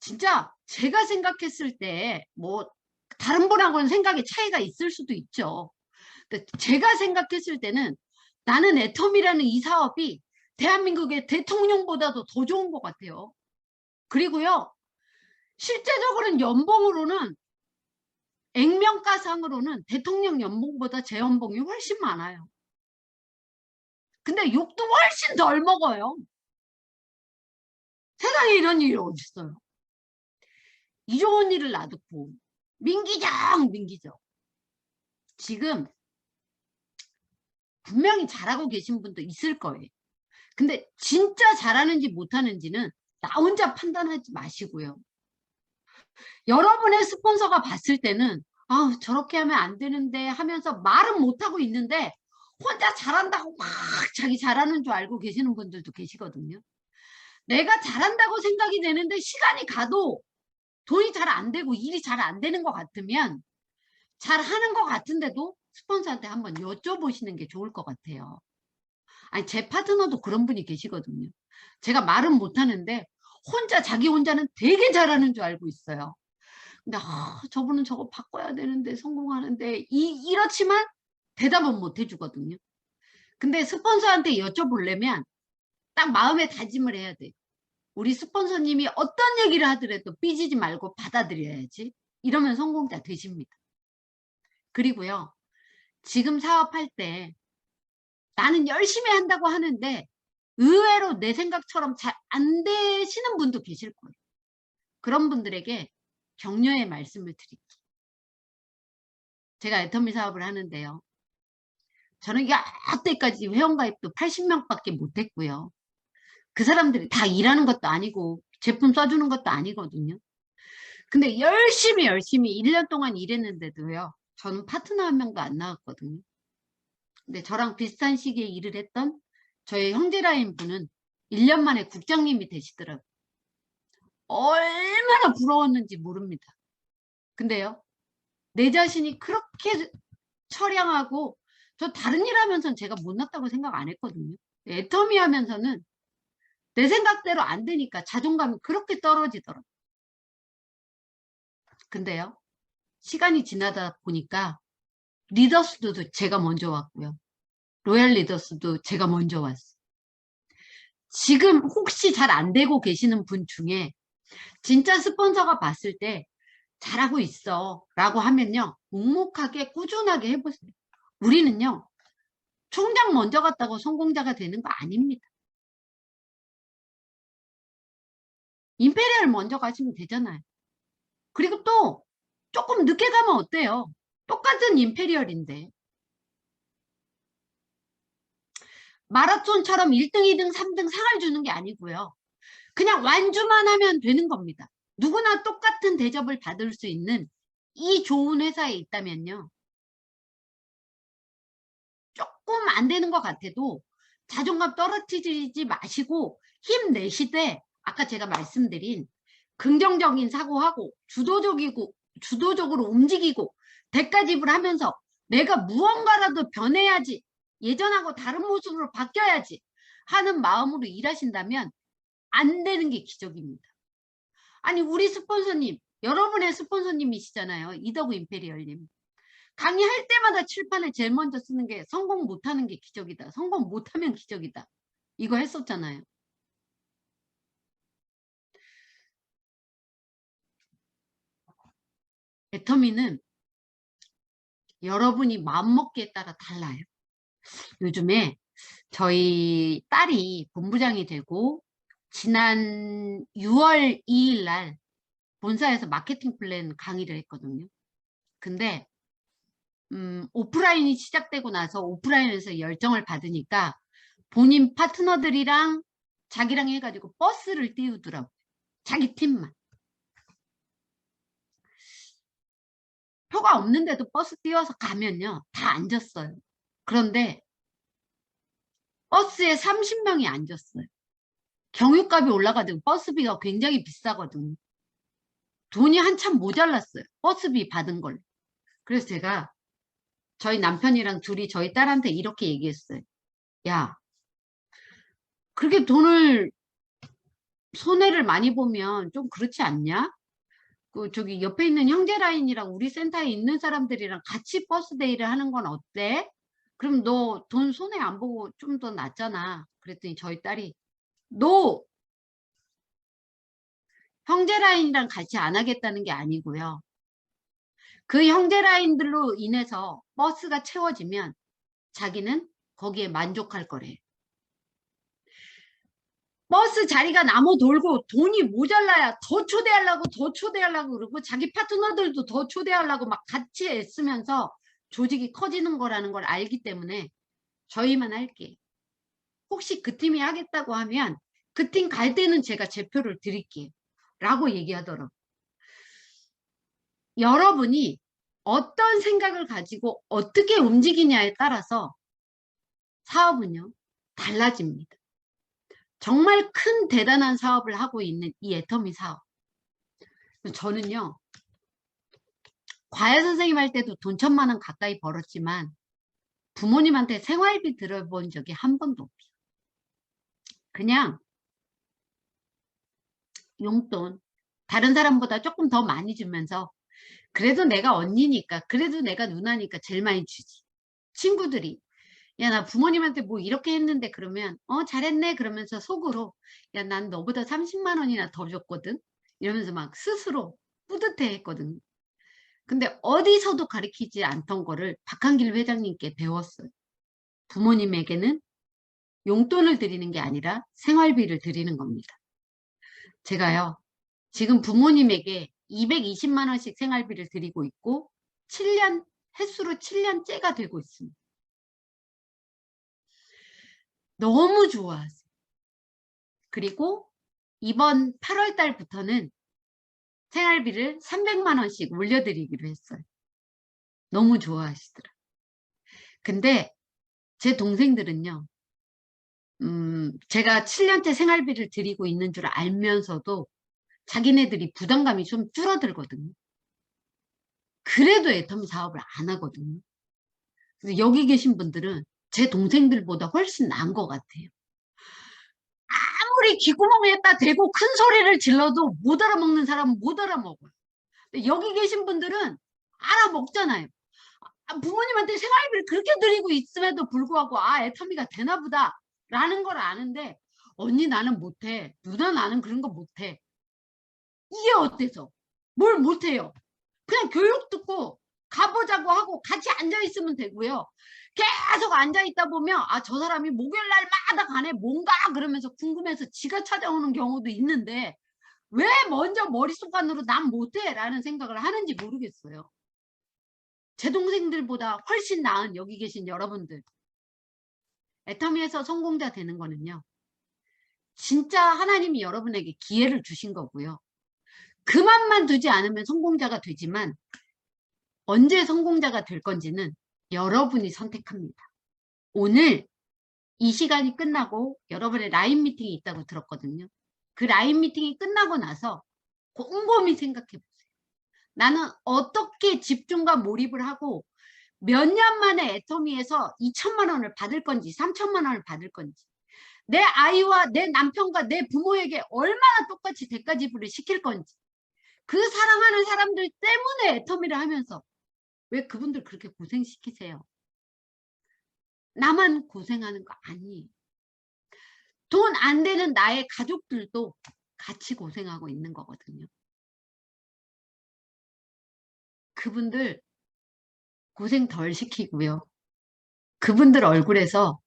진짜 제가 생각했을 때 뭐 다른 분하고는 생각의 차이가 있을 수도 있죠. 근데 제가 생각했을 때는 나는 애텀이라는 이 사업이 대한민국의 대통령보다도 더 좋은 것 같아요. 그리고요, 실제적으로는 연봉으로는 액면가상으로는 대통령 연봉보다 제 연봉이 훨씬 많아요. 근데 욕도 훨씬 덜 먹어요. 세상에 이런 일이 어딨어요. 이 좋은 일을 놔두고 민기적 지금 분명히 잘하고 계신 분도 있을 거예요. 근데 진짜 잘하는지 못하는지는 나 혼자 판단하지 마시고요. 여러분의 스폰서가 봤을 때는 아, 저렇게 하면 안 되는데 하면서 말은 못하고 있는데 혼자 잘한다고 막 자기 잘하는 줄 알고 계시는 분들도 계시거든요. 내가 잘한다고 생각이 되는데 시간이 가도 돈이 잘 안 되고 일이 잘 안 되는 것 같으면 잘하는 것 같은데도 스폰서한테 한번 여쭤보시는 게 좋을 것 같아요. 아니, 제 파트너도 그런 분이 계시거든요. 제가 말은 못하는데 자기 혼자는 되게 잘하는 줄 알고 있어요. 근데 저분은 저거 바꿔야 되는데 성공하는데 이렇지만 대답은 못 해주거든요. 근데 스폰서한테 여쭤보려면 딱 마음에 다짐을 해야 돼요. 우리 스폰서님이 어떤 얘기를 하더라도 삐지지 말고 받아들여야지. 이러면 성공자 되십니다. 그리고요, 지금 사업할 때 나는 열심히 한다고 하는데 의외로 내 생각처럼 잘 안 되시는 분도 계실 거예요. 그런 분들에게 격려의 말씀을 드릴게요. 제가 애터미 사업을 하는데요. 저는 여태까지 회원가입도 80명밖에 못했고요. 그 사람들이 다 일하는 것도 아니고 제품 써주는 것도 아니거든요. 근데 열심히 1년 동안 일했는데도요. 저는 파트너 한 명도 안 나왔거든요. 근데 저랑 비슷한 시기에 일을 했던 저의 형제라인 분은 1년 만에 국장님이 되시더라고요. 얼마나 부러웠는지 모릅니다. 근데요, 내 자신이 그렇게 처량하고 저 다른 일 하면서는 제가 못났다고 생각 안 했거든요. 애터미 하면서는 내 생각대로 안 되니까 자존감이 그렇게 떨어지더라고요. 근데요, 시간이 지나다 보니까 리더스도 제가 먼저 왔고요. 로얄 리더스도 제가 먼저 왔어요. 지금 혹시 잘 안 되고 계시는 분 중에 진짜 스폰서가 봤을 때 잘하고 있어 라고 하면요, 묵묵하게 꾸준하게 해보세요. 우리는요, 총장 먼저 갔다고 성공자가 되는 거 아닙니다. 임페리얼 먼저 가시면 되잖아요. 그리고 또 조금 늦게 가면 어때요? 똑같은 임페리얼인데 마라톤처럼 1등, 2등, 3등 상을 주는 게 아니고요. 그냥 완주만 하면 되는 겁니다. 누구나 똑같은 대접을 받을 수 있는 이 좋은 회사에 있다면요, 조금 안 되는 것 같아도 자존감 떨어뜨리지 마시고 힘내시되, 아까 제가 말씀드린 긍정적인 사고하고 주도적으로 움직이고 대가 지불하면서 내가 무언가라도 변해야지, 예전하고 다른 모습으로 바뀌어야지 하는 마음으로 일하신다면 안 되는 게 기적입니다. 아니, 우리 스폰서님, 여러분의 스폰서님이시잖아요. 이더구 임페리얼님. 강의할 때마다 칠판을 제일 먼저 쓰는 게 성공 못하는 게 기적이다. 성공 못하면 기적이다. 이거 했었잖아요. 애터미는 여러분이 마음먹기에 따라 달라요. 요즘에 저희 딸이 본부장이 되고 지난 6월 2일 날 본사에서 마케팅 플랜 강의를 했거든요. 근데 오프라인이 시작되고 나서 오프라인에서 열정을 받으니까 본인 파트너들이랑 자기랑 해가지고 버스를 띄우더라고요. 자기 팀만. 표가 없는데도 버스 띄워서 가면요, 다 앉았어요. 그런데 버스에 30명이 앉았어요. 경유값이 올라가지고 버스비가 굉장히 비싸거든요. 돈이 한참 모자랐어요. 버스비 받은 걸로. 그래서 제가 저희 남편이랑 둘이 저희 딸한테 이렇게 얘기했어요. 야, 그렇게 돈을 손해를 많이 보면 좀 그렇지 않냐? 그 저기 옆에 있는 형제라인이랑 우리 센터에 있는 사람들이랑 같이 버스 데이를 하는 건 어때? 그럼 너 돈 손해 안 보고 좀 더 낫잖아. 그랬더니 저희 딸이 너 형제라인이랑 같이 안 하겠다는 게 아니고요. 그 형제라인들로 인해서 버스가 채워지면 자기는 거기에 만족할 거래. 버스 자리가 나무 돌고 돈이 모자라야 더 초대하려고 그러고 자기 파트너들도 더 초대하려고 막 같이 애쓰면서 조직이 커지는 거라는 걸 알기 때문에 저희만 할게. 혹시 그 팀이 하겠다고 하면 그 팀 갈 때는 제가 제 표를 드릴게요. 라고 얘기하더라고요. 여러분이 어떤 생각을 가지고 어떻게 움직이냐에 따라서 사업은요, 달라집니다. 정말 큰 대단한 사업을 하고 있는 이 애터미 사업. 저는요, 과외 선생님 할 때도 돈 1,000만 원 가까이 벌었지만 부모님한테 생활비 들어본 적이 한 번도 없어요. 그냥 용돈, 다른 사람보다 조금 더 많이 주면서 그래도 내가 언니니까, 그래도 내가 누나니까 제일 많이 주지. 친구들이 야, 나 부모님한테 뭐 이렇게 했는데 그러면 잘했네 그러면서 속으로 야, 난 너보다 30만 원이나 더 줬거든 이러면서 막 스스로 뿌듯해 했거든. 근데 어디서도 가르치지 않던 거를 박한길 회장님께 배웠어요. 부모님에게는 용돈을 드리는 게 아니라 생활비를 드리는 겁니다. 제가요, 지금 부모님에게 220만 원씩 생활비를 드리고 있고 7년, 횟수로 7년째가 되고 있습니다. 너무 좋아하세요. 그리고 이번 8월 달부터는 생활비를 300만 원씩 올려드리기로 했어요. 너무 좋아하시더라. 근데 제 동생들은요, 제가 7년째 생활비를 드리고 있는 줄 알면서도 자기네들이 부담감이 좀 줄어들거든요. 그래도 애터미 사업을 안 하거든요. 그래서 여기 계신 분들은 제 동생들보다 훨씬 나은 것 같아요. 아무리 귓구멍에다 대고 큰 소리를 질러도 못 알아먹는 사람은 못 알아먹어요. 근데 여기 계신 분들은 알아먹잖아요. 부모님한테 생활비를 그렇게 드리고 있음에도 불구하고 애터미가 되나 보다 라는 걸 아는데 언니 나는 못해. 누나 나는 그런 거 못해. 이게 어때서? 뭘 못해요? 그냥 교육 듣고 가보자고 하고 같이 앉아있으면 되고요. 계속 앉아있다 보면 저 사람이 목요일날마다 가네 뭔가 그러면서 궁금해서 지가 찾아오는 경우도 있는데 왜 먼저 머릿속 안으로 난 못해 라는 생각을 하는지 모르겠어요. 제 동생들보다 훨씬 나은 여기 계신 여러분들, 애터미에서 성공자 되는 거는요, 진짜 하나님이 여러분에게 기회를 주신 거고요. 그만만 두지 않으면 성공자가 되지만 언제 성공자가 될 건지는 여러분이 선택합니다. 오늘 이 시간이 끝나고 여러분의 라인 미팅이 있다고 들었거든요. 그 라인 미팅이 끝나고 나서 곰곰이 생각해 보세요. 나는 어떻게 집중과 몰입을 하고 몇 년 만에 애터미에서 2,000만 원을 받을 건지 3,000만 원을 받을 건지 내 아이와 내 남편과 내 부모에게 얼마나 똑같이 대가 지불을 시킬 건지 그 사랑하는 사람들 때문에 애터미를 하면서 왜 그분들 그렇게 고생시키세요? 나만 고생하는 거 아니에요. 돈 안 되는 나의 가족들도 같이 고생하고 있는 거거든요. 그분들 고생 덜 시키고요. 그분들 얼굴에서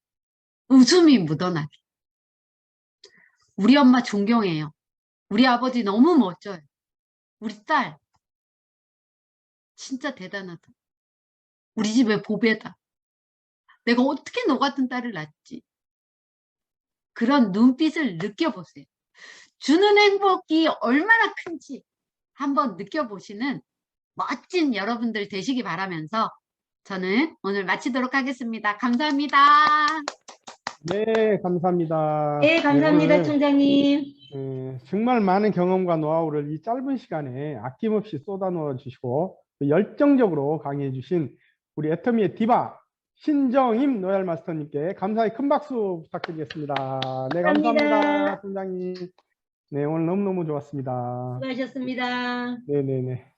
웃음이 묻어나게. 우리 엄마 존경해요. 우리 아버지 너무 멋져요. 우리 딸 진짜 대단하다. 우리 집의 보배다. 내가 어떻게 너 같은 딸을 낳지? 그런 눈빛을 느껴보세요. 주는 행복이 얼마나 큰지 한번 느껴보시는 멋진 여러분들 되시기 바라면서 저는 오늘 마치도록 하겠습니다. 감사합니다. 네, 감사합니다. 네, 감사합니다, 오늘, 총장님. 정말 많은 경험과 노하우를 이 짧은 시간에 아낌없이 쏟아놓아 주시고 또 열정적으로 강의해 주신 우리 애터미의 디바 신정임 로얄 마스터님께 감사의 큰 박수 부탁드리겠습니다. 네, 감사합니다, 감사합니다. 팀장님. 네, 오늘 너무너무 좋았습니다. 수고하셨습니다. 네네네.